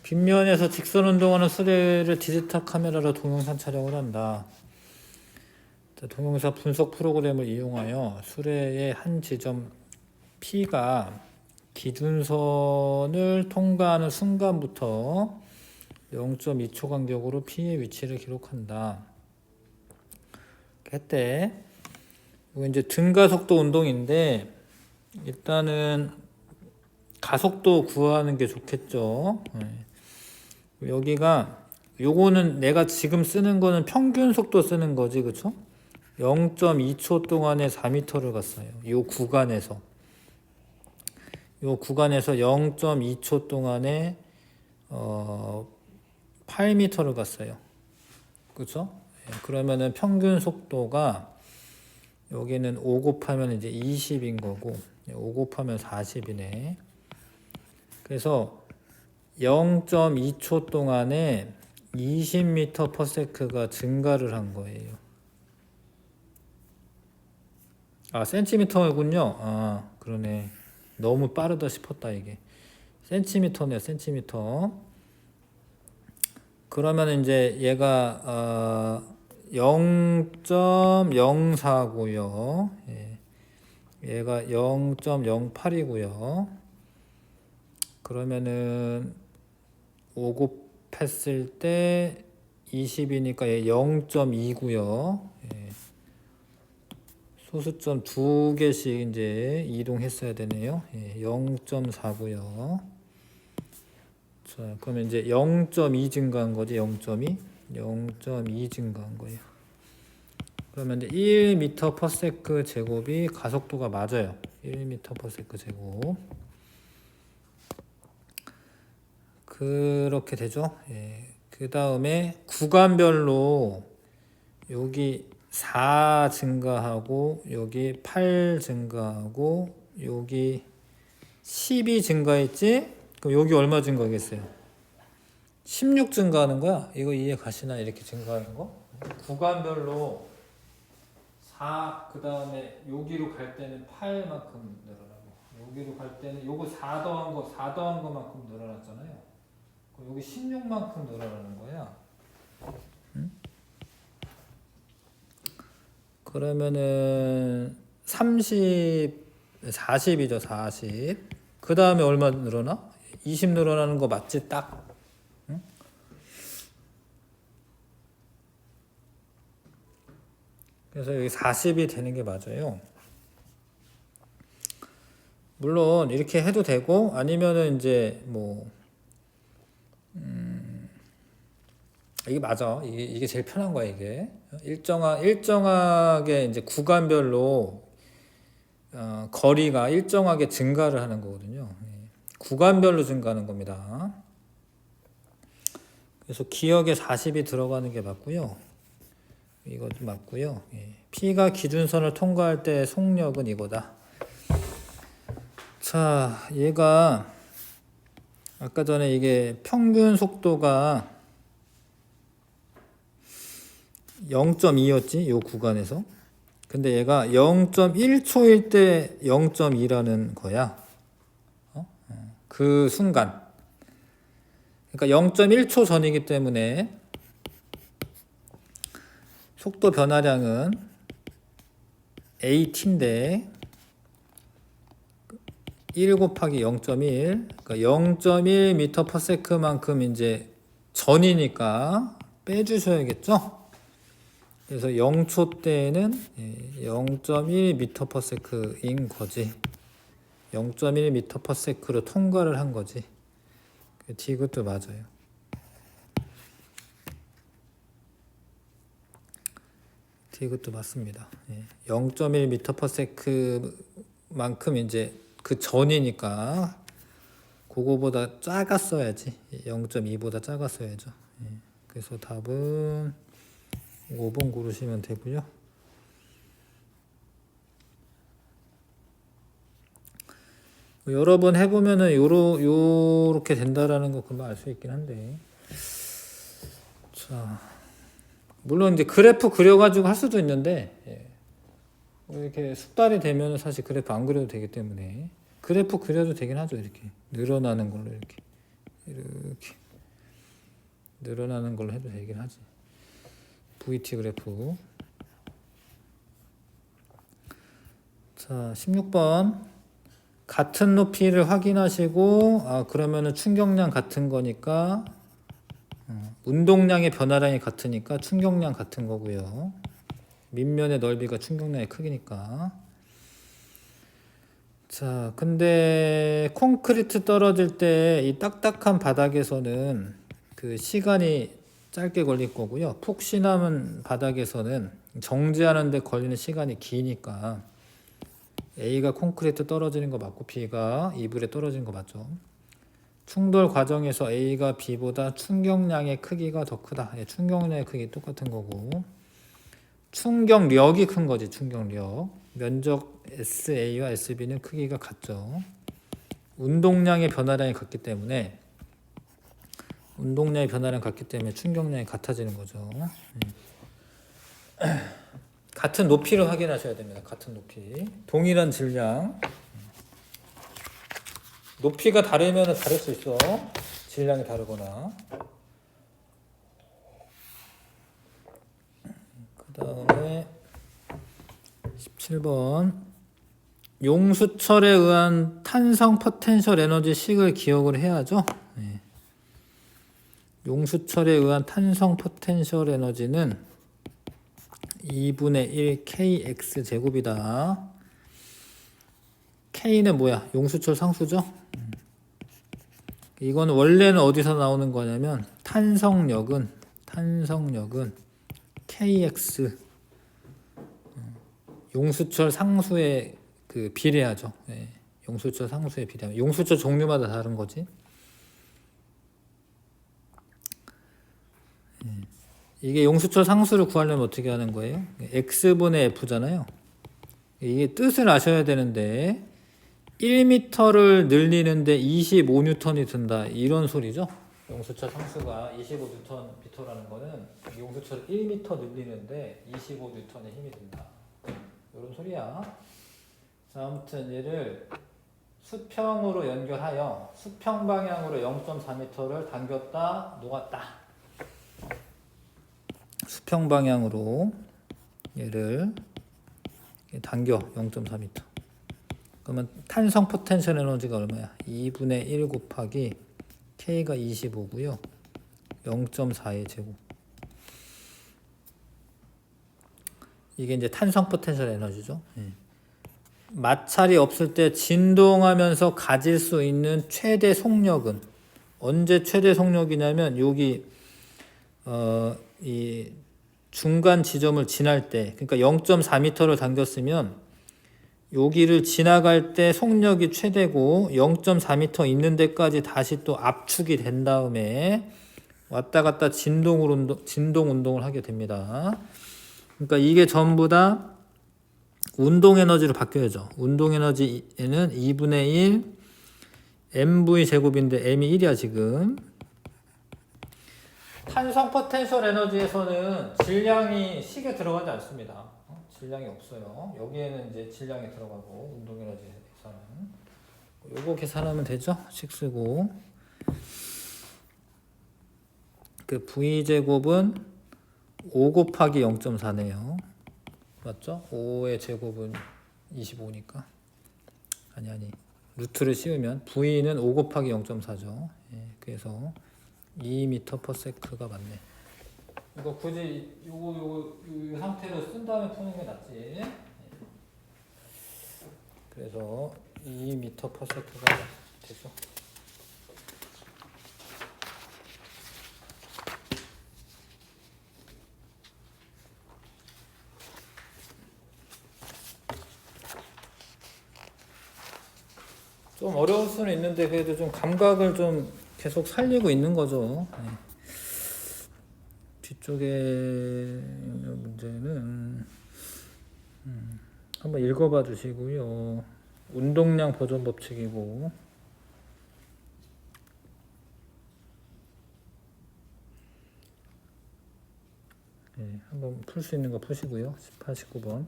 빗면에서 직선 운동하는 수레를 디지털 카메라로 동영상 촬영을 한다. 자, 동영상 분석 프로그램을 이용하여 수레의 한 지점 P가 기준선을 통과하는 순간부터 0.2초 간격으로 P의 위치를 기록한다. 했대. 이거 이제 등가속도 운동인데 일단은 가속도 구하는 게 좋겠죠. 여기가 요거는 내가 지금 쓰는 거는 평균 속도 쓰는 거지, 그쵸? 0.2초 동안에 4m를 갔어요. 요 구간에서 0.2초 동안에 8m를 갔어요. 그쵸? 그러면은 평균 속도가 여기는 5 곱하면 이제 20인 거고 5 곱하면 40이네. 그래서 0.2초 동안에 20m/s가 증가를 한 거예요. 아, 센티미터군요. 아, 그러네. 너무 빠르다 싶었다 이게. 센티미터네요, 센티미터. 그러면 이제 얘가 0.04고요. 얘가 0.08이고요. 그러면은 5 곱했을 때 20이니까 얘 0.2고요. 소수점 2개씩 이제 이동했어야 되네요. 0.4고요. 자, 그러면 이제 0.2 증가한 거지. 0.2 증가한 거예요. 그러면 이제 1m/s 제곱이 가속도가 맞아요. 1m/s 제곱. 그렇게 되죠. 그 다음에 구간별로 여기 4 증가하고 여기 8 증가하고 여기 10이 증가했지? 그럼 여기 얼마 증가하겠어요? 16 증가하는 거야? 이거 이해 가시나? 이렇게 증가하는 거? 구간별로 4, 그 다음에 여기로 갈 때는 8만큼 늘어나고 여기로 갈 때는 요거 4 더한 거만큼 늘어났잖아요. 그럼 여기 16만큼 늘어나는 거야. 응? 그러면은 40이죠, 40. 그 다음에 얼마 늘어나? 20 늘어나는 거 맞지? 딱. 응? 그래서 여기 40이 되는 게 맞아요. 물론 이렇게 해도 되고 아니면은 이제 뭐 이게 맞아. 이게 제일 편한 거야, 이게. 일정하게 이제 구간별로 거리가 일정하게 증가를 하는 거거든요. 구간별로 증가하는 겁니다. 그래서 기억에 40이 들어가는 게 맞고요. 이것도 맞고요. P가 기준선을 통과할 때 속력은 이거다. 자, 얘가 아까 전에 이게 평균 속도가 0.2였지, 요 구간에서. 근데 얘가 0.1초일 때 0.2라는 거야. 그 순간. 그러니까 0.1초 전이기 때문에 속도 변화량은 AT인데 1 곱하기 0.1, 그러니까 0.1m/s만큼 이제 전이니까 빼주셔야겠죠? 그래서 0초 때는 0.1m/s인 거지. 0.1m/s로 통과를 한 거지. 이것도 맞아요. 이것도 맞습니다. 0.1m/s만큼 이제 그 전이니까 그거보다 작았어야지. 0.2보다 작았어야죠. 그래서 답은 5번 고르시면 되고요. 여러 번 해보면은 요렇게 된다라는 거 금방 알 수 있긴 한데. 자, 물론 이제 그래프 그려가지고 할 수도 있는데, 이렇게 숙달이 되면 사실 그래프 안 그려도 되기 때문에 그래프 그려도 되긴 하죠, 이렇게. 늘어나는 걸로 이렇게 늘어나는 걸로 해도 되긴 하지. VT 그래프. 자, 16번. 같은 높이를 확인하시고, 그러면은 충격량 같은 거니까, 운동량의 변화량이 같으니까 충격량 같은 거고요. 밑면의 넓이가 충격량의 크기니까. 자, 근데 콘크리트 떨어질 때 이 딱딱한 바닥에서는 그 시간이 짧게 걸릴 거고요. 푹신한 바닥에서는 정지하는 데 걸리는 시간이 기니까 A가 콘크리트 떨어지는 거 맞고 B가 이불에 떨어지는 거 맞죠? 충돌 과정에서 A가 B보다 충격량의 크기가 더 크다. 충격량의 크기 똑같은 거고, 충격력이 큰 거지. 충격력. 면적 SA와 SB는 크기가 같죠. 운동량의 변화량이 같기 때문에 충격량이 같아지는 거죠. 같은 높이를 확인하셔야 됩니다. 같은 높이. 동일한 질량. 높이가 다르면 다를 수 있어. 질량이 다르거나. 그 다음에 17번. 용수철에 의한 탄성 포텐셜 에너지 식을 기억을 해야죠. 네. 용수철에 의한 탄성 포텐셜 에너지는 2분의 1 kx 제곱이다. K는 뭐야? 용수철 상수죠? 이건 원래는 어디서 나오는 거냐면 탄성력은 KX 용수철 상수에 그 비례하죠. 네. 용수철 상수에 비례하면 용수철 종류마다 다른 거지. 이게 용수철 상수를 구하려면 어떻게 하는 거예요? X분의 F잖아요. 이게 뜻을 아셔야 되는데 1m를 늘리는데 25N이 든다. 이런 소리죠. 용수철 상수가 25Nm라는 거는 용수철을 1m 늘리는데 25N의 힘이 든다. 이런 소리야. 자, 아무튼 얘를 수평으로 연결하여 수평 방향으로 0.4m를 당겼다 놓았다. 수평 방향으로 얘를 당겨 0.4m. 그러면 탄성 포텐셜 에너지가 얼마야? 2분의 1 곱하기 K가 25고요. 0.4의 제곱. 이게 이제 탄성 포텐셜 에너지죠. 마찰이 없을 때 진동하면서 가질 수 있는 최대 속력은 언제 최대 속력이냐면 여기 이 중간 지점을 지날 때, 그러니까 0.4m를 당겼으면 여기를 지나갈 때 속력이 최대고 0.4m 있는 데까지 다시 또 압축이 된 다음에 왔다 갔다 진동 운동을 하게 됩니다. 그러니까 이게 전부 다 운동 에너지로 바뀌어야죠. 운동 에너지에는 2분의 1 mv 제곱인데 m이 1이야 지금. 탄성 포텐셜 에너지에서는 질량이 식에 들어가지 않습니다. 질량이 없어요. 여기에는 이제 질량이 들어가고 운동 에너지에서는 요거 계산하면 되죠. 식 쓰고 그 v 제곱은 5 곱하기 0.4네요. 맞죠? 5의 제곱은 25니까 아니 루트를 씌우면 v는 5 곱하기 0.4죠. 그래서 2m/s가 맞네. 이거 굳이 요거 상태로 쓴 다음에 푸는 게 낫지. 그래서 2m/s가 되죠. 좀 어려울 수는 있는데 그래도 좀 감각을 좀 계속 살리고 있는 거죠. 뒤쪽에 있는 문제는 한번 읽어봐 주시고요. 운동량 보존 법칙이고 한번 풀 수 있는 거 푸시고요. 18, 19번.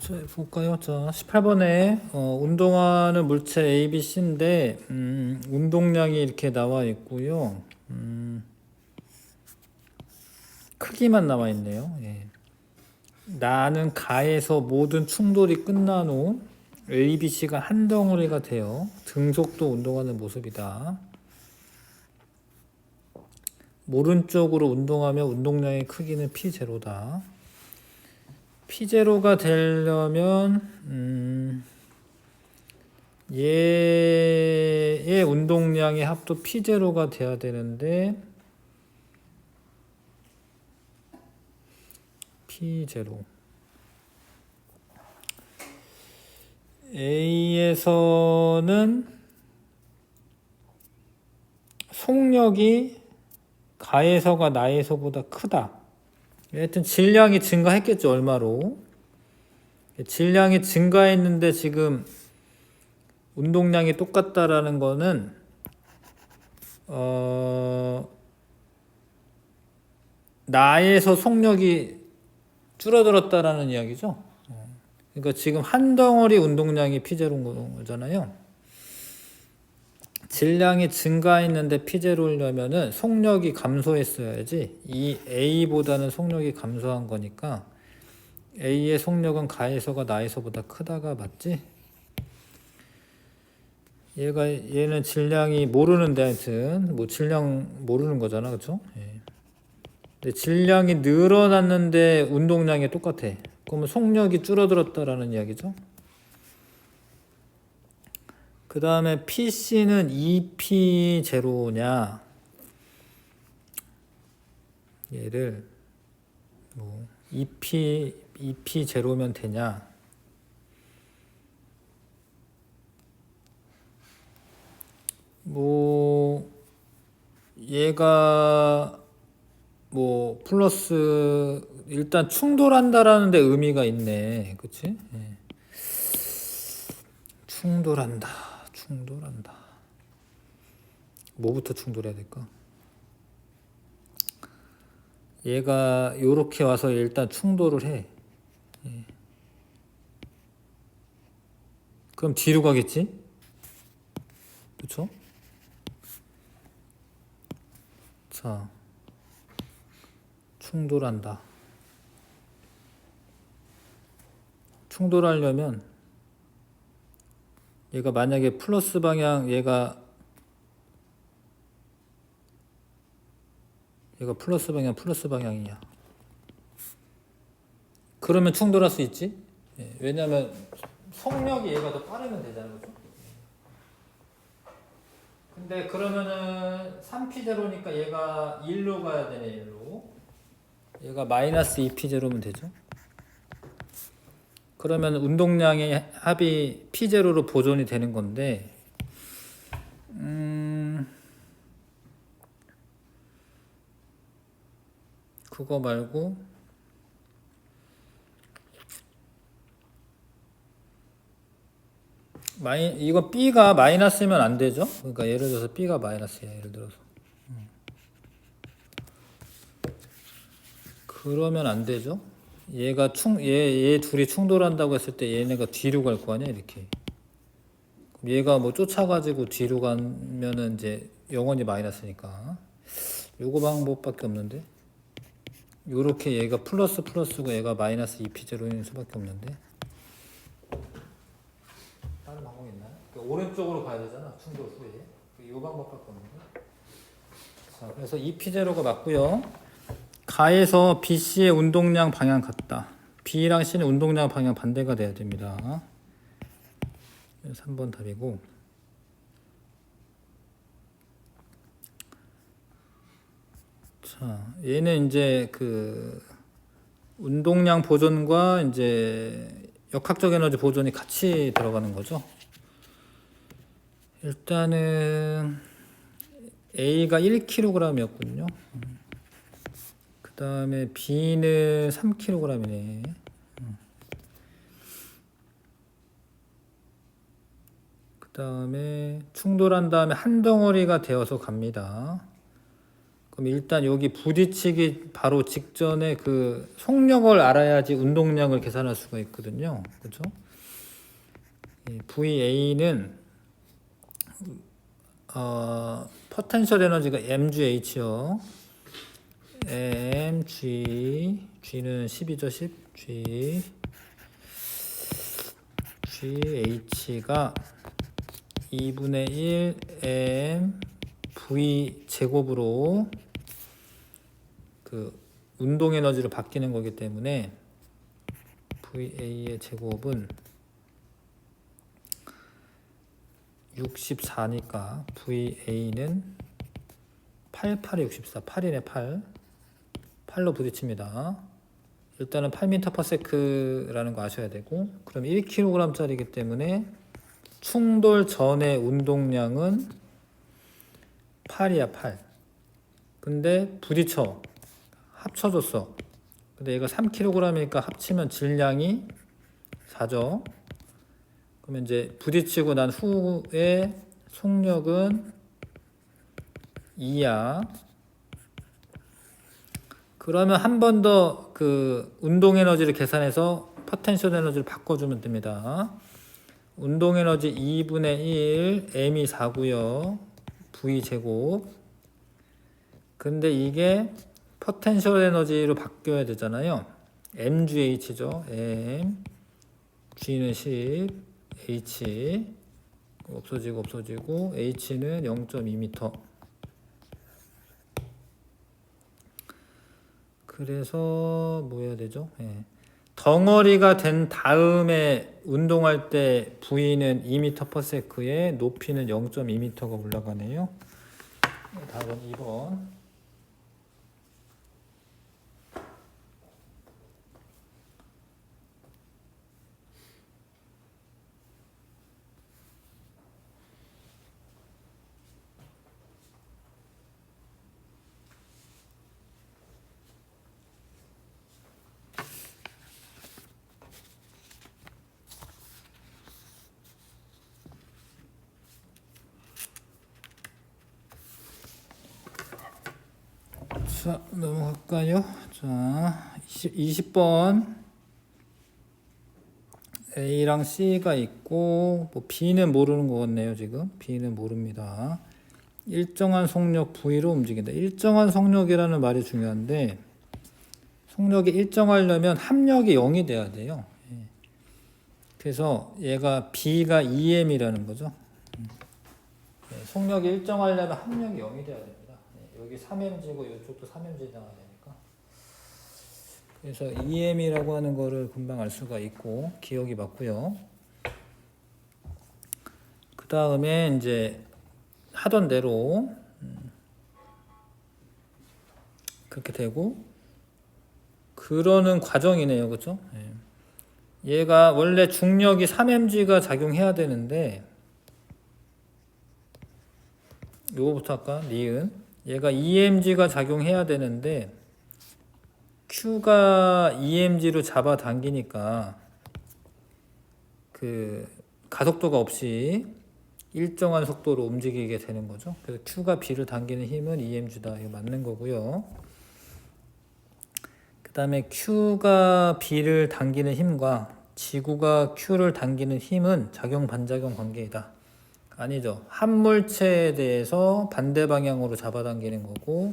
자, 볼까요? 자, 18번에 운동하는 물체 A, B, C인데 운동량이 이렇게 나와 있고요. 크기만 나와 있네요. 예. 나는 가에서 모든 충돌이 끝난 후 A, B, C가 한 덩어리가 되어 등속도 운동하는 모습이다. 오른쪽으로 운동하며 운동량의 크기는 P0다. P0가 되려면 얘의 운동량의 합도 P0가 돼야 되는데 P0 A에서는 속력이 가에서가 나에서보다 크다. 하여튼 질량이 증가했겠죠. 얼마로. 질량이 증가했는데 지금 운동량이 똑같다라는 거는 나에서 속력이 줄어들었다라는 이야기죠. 그러니까 지금 한 덩어리 운동량이 P0인 거잖아요. 질량이 증가했는데 P0려면은 속력이 감소했어야지. 이 A보다는 속력이 감소한 거니까 A의 속력은 가에서가 나에서보다 크다가 맞지? 얘는 질량이 모르는데 하여튼 뭐 질량 모르는 거잖아, 그렇죠? 예. 근데 질량이 늘어났는데 운동량이 똑같아. 그러면 속력이 줄어들었다라는 이야기죠. 그 다음에 PC는 2P0냐 얘를 뭐 2P0면 되냐, 뭐 얘가 뭐 플러스 일단 충돌한다라는 데 의미가 있네. 그치? 예. 충돌한다. 뭐부터 충돌해야 될까? 얘가 요렇게 와서 일단 충돌을 해. 예. 그럼 뒤로 가겠지? 그쵸? 자, 충돌한다. 충돌하려면 얘가 만약에 플러스 방향, 얘가 플러스 방향이야. 그러면 충돌할 수 있지? 예, 왜냐면 속력이 얘가 더 빠르면 되잖아, 그죠? 근데 그러면은 3P0니까 얘가 1로 가야 되네, 1로. 얘가 마이너스 2P0면 되죠? 그러면 운동량의 합이 P0로 보존이 되는 건데, 그거 말고, 이거 B가 마이너스면 안 되죠? 그러니까 예를 들어서 B가 마이너스야, 예를 들어서. 그러면 안 되죠? 얘 둘이 충돌한다고 했을 때 얘네가 뒤로 갈 거 아니야, 이렇게. 얘가 뭐 쫓아가지고 뒤로 가면은 이제 영원히 마이너스니까. 요거 방법밖에 없는데. 요렇게 얘가 플러스고 얘가 마이너스 2P0인 수밖에 없는데. 다른 방법이 있나요? 오른쪽으로 가야 되잖아, 충돌 후에. 요 방법밖에 없는데. 자, 그래서 2P0가 맞고요. 가에서 BC의 운동량 방향 같다. B랑 C는 운동량 방향 반대가 돼야 됩니다. 3번 답이고. 자, 얘는 이제 그 운동량 보존과 이제 역학적 에너지 보존이 같이 들어가는 거죠. 일단은 A가 1kg이었거든요. 그 다음에 B는 3kg이네. 그 다음에 충돌한 다음에 한 덩어리가 되어서 갑니다. 그럼 일단 여기 부딪히기 바로 직전에 그 속력을 알아야지 운동량을 계산할 수가 있거든요. 그렇죠? VA는 포텐셜 에너지가 mgh요. G는 10이죠. 10 GH가 2분의 1 m v 제곱으로 그 운동 에너지로 바뀌는 거기 때문에 VA의 제곱은 64니까 VA는 88에 64, 8이네 8. 8로 부딪힙니다. 일단은 8m/s라는 거 아셔야 되고, 그럼 1kg짜리이기 때문에 충돌 전의 운동량은 8이야 8. 근데 부딪혀 합쳐줬어. 근데 얘가 3kg이니까 합치면 질량이 4죠. 그러면 이제 부딪히고 난 후에 속력은 2야. 그러면 한 번 더 그 운동 에너지를 계산해서 포텐셜 에너지를 바꿔주면 됩니다. 운동 에너지 2분의 1 m이 4고요. v 제곱. 근데 이게 포텐셜 에너지로 바뀌어야 되잖아요. mgh죠. m g는 10 h 없어지고 h는 0.2m. 그래서 뭐 해야 되죠? 덩어리가 된 다음에 운동할 때 V는 2m/s에 높이는 0.2m가 올라가네요. 다음 2번. 자, 넘어갈까요? 자, 20번. A랑 C가 있고, 뭐 B는 모르는 것 같네요, 지금. B는 모릅니다. 일정한 속력 V로 움직인다. 일정한 속력이라는 말이 중요한데, 속력이 일정하려면 합력이 0이 돼야 돼요. 그래서 얘가 B가 2m이라는 거죠. 속력이 일정하려면 합력이 0이 돼야 됩니다. 여기 3mg고 이쪽도 3mg 나와야 되니까. 그래서 2m이라고 하는 거를 금방 알 수가 있고 기억이 맞고요. 그 다음에 이제 하던 대로 그렇게 되고 그러는 과정이네요, 그렇죠? 얘가 원래 중력이 3mg가 작용해야 되는데 요거부터 할까? 니은 얘가 2mg가 작용해야 되는데 Q가 2mg로 잡아당기니까 그 가속도가 없이 일정한 속도로 움직이게 되는 거죠. 그래서 Q가 B를 당기는 힘은 2mg다. 이거 맞는 거고요. 그 다음에 Q가 B를 당기는 힘과 지구가 Q를 당기는 힘은 작용 반작용 관계이다. 아니죠. 한 물체에 대해서 반대 방향으로 잡아당기는 거고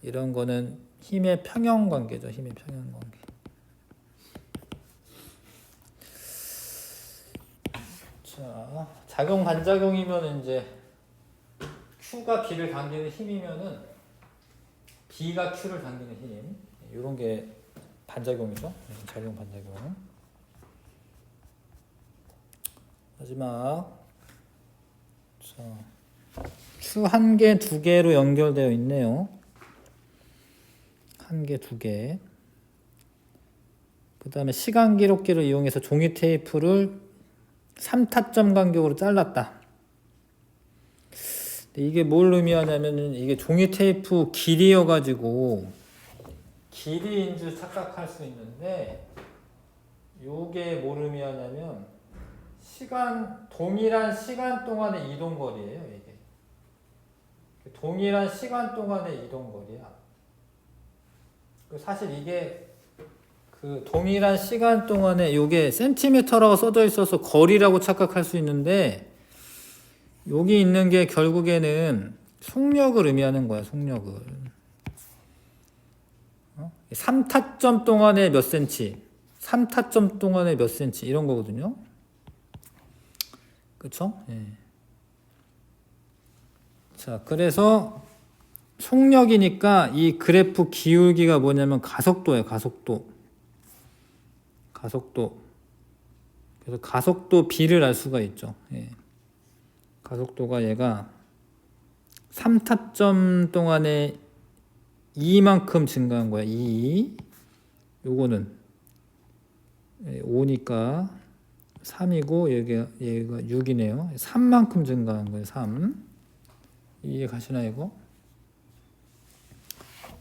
이런 거는 힘의 평형 관계죠. 힘의 평형 관계. 자, 작용 반작용이면 이제 Q가 B를 당기는 힘이면은 B가 Q를 당기는 힘. 이런 게 반작용이죠. 작용 반작용. 마지막 자, Q 1개, 2개로 연결되어 있네요. 1개, 2개. 그 다음에 시간 기록기를 이용해서 종이 테이프를 3타점 간격으로 잘랐다. 이게 뭘 의미하냐면 이게 종이 테이프 길이여가지고 길이인 줄 착각할 수 있는데 요게 뭘 의미하냐면 동일한 시간 동안의 이동 거리예요. 이게 동일한 시간 동안의 이동 거리야. 사실 이게 그 동일한 시간 동안에 요게 센티미터라고 써져 있어서 거리라고 착각할 수 있는데 여기 있는 게 결국에는 속력을 의미하는 거야. 속력을. 3타점 동안에 몇 센치, 3타점 동안에 몇 센치 이런 거거든요. 그쵸? 예. 자, 그래서 속력이니까 이 그래프 기울기가 뭐냐면 가속도예요. 가속도. 그래서 가속도 B를 알 수가 있죠. 예. 가속도가 얘가 3타점 동안에 2만큼 증가한 거야. 2. 요거는 5니까 3이고 얘가 6이네요. 3만큼 증가한 거예요. 3. 이해 가시나 이거?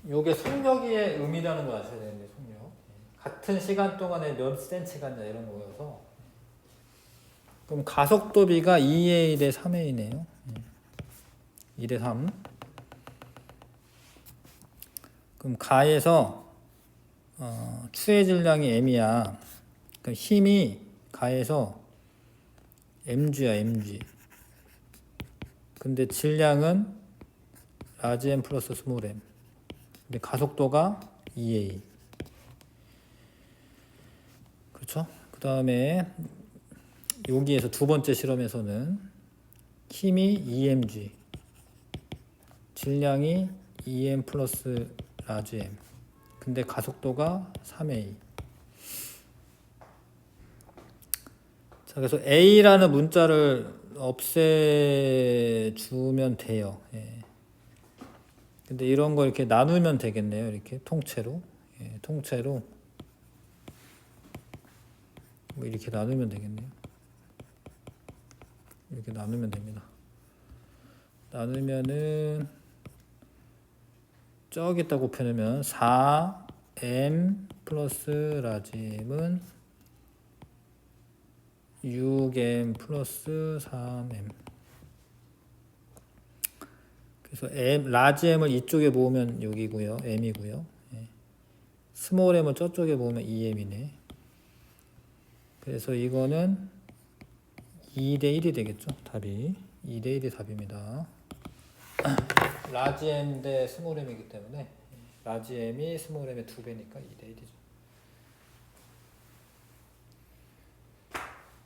요게 속력의 의미라는 걸 아셔야 되는데 속력. 같은 시간 동안에 몇 센치 갔냐 이런 거여서. 그럼 가속도 B가 2의 1에 3의 2네요. 1에 3. 그럼 가에서 추의 질량이 m이야. 그럼 힘이 가에서 mg야, mg. 근데 질량은 라지 m 플러스 스몰 m. 근데 가속도가 2a. 그렇죠? 그 다음에 여기에서 두 번째 실험에서는 힘이 2mg, 질량이 2m 플러스 라지 m. 근데 가속도가 3a. 자, 그래서 a라는 문자를 없애주면 돼요. 예. 근데 이런 거 이렇게 나누면 되겠네요. 이렇게 통째로. 예, 통째로. 뭐 이렇게 나누면 되겠네요. 이렇게 나누면 됩니다. 나누면은 저기다 곱해놓으면 4m 플러스 라짐은 6m 플러스 3m. 그래서 라지 m을 이쪽에 모으면 여기고요. m이고요. 예. 스몰 m을 저쪽에 모으면 2m이네. 그래서 이거는 2대 1이 되겠죠. 답이 2대 1이 답입니다. 라지 m 대 스몰 m이기 때문에 라지 m이 스몰 m의 2배니까 2대 1이죠.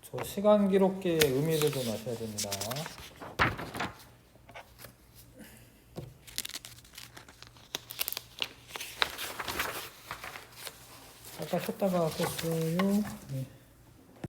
저 시간 기록계의 의미를 좀 아셔야 됩니다. 잠깐 쉬었다가 껐어요. 네.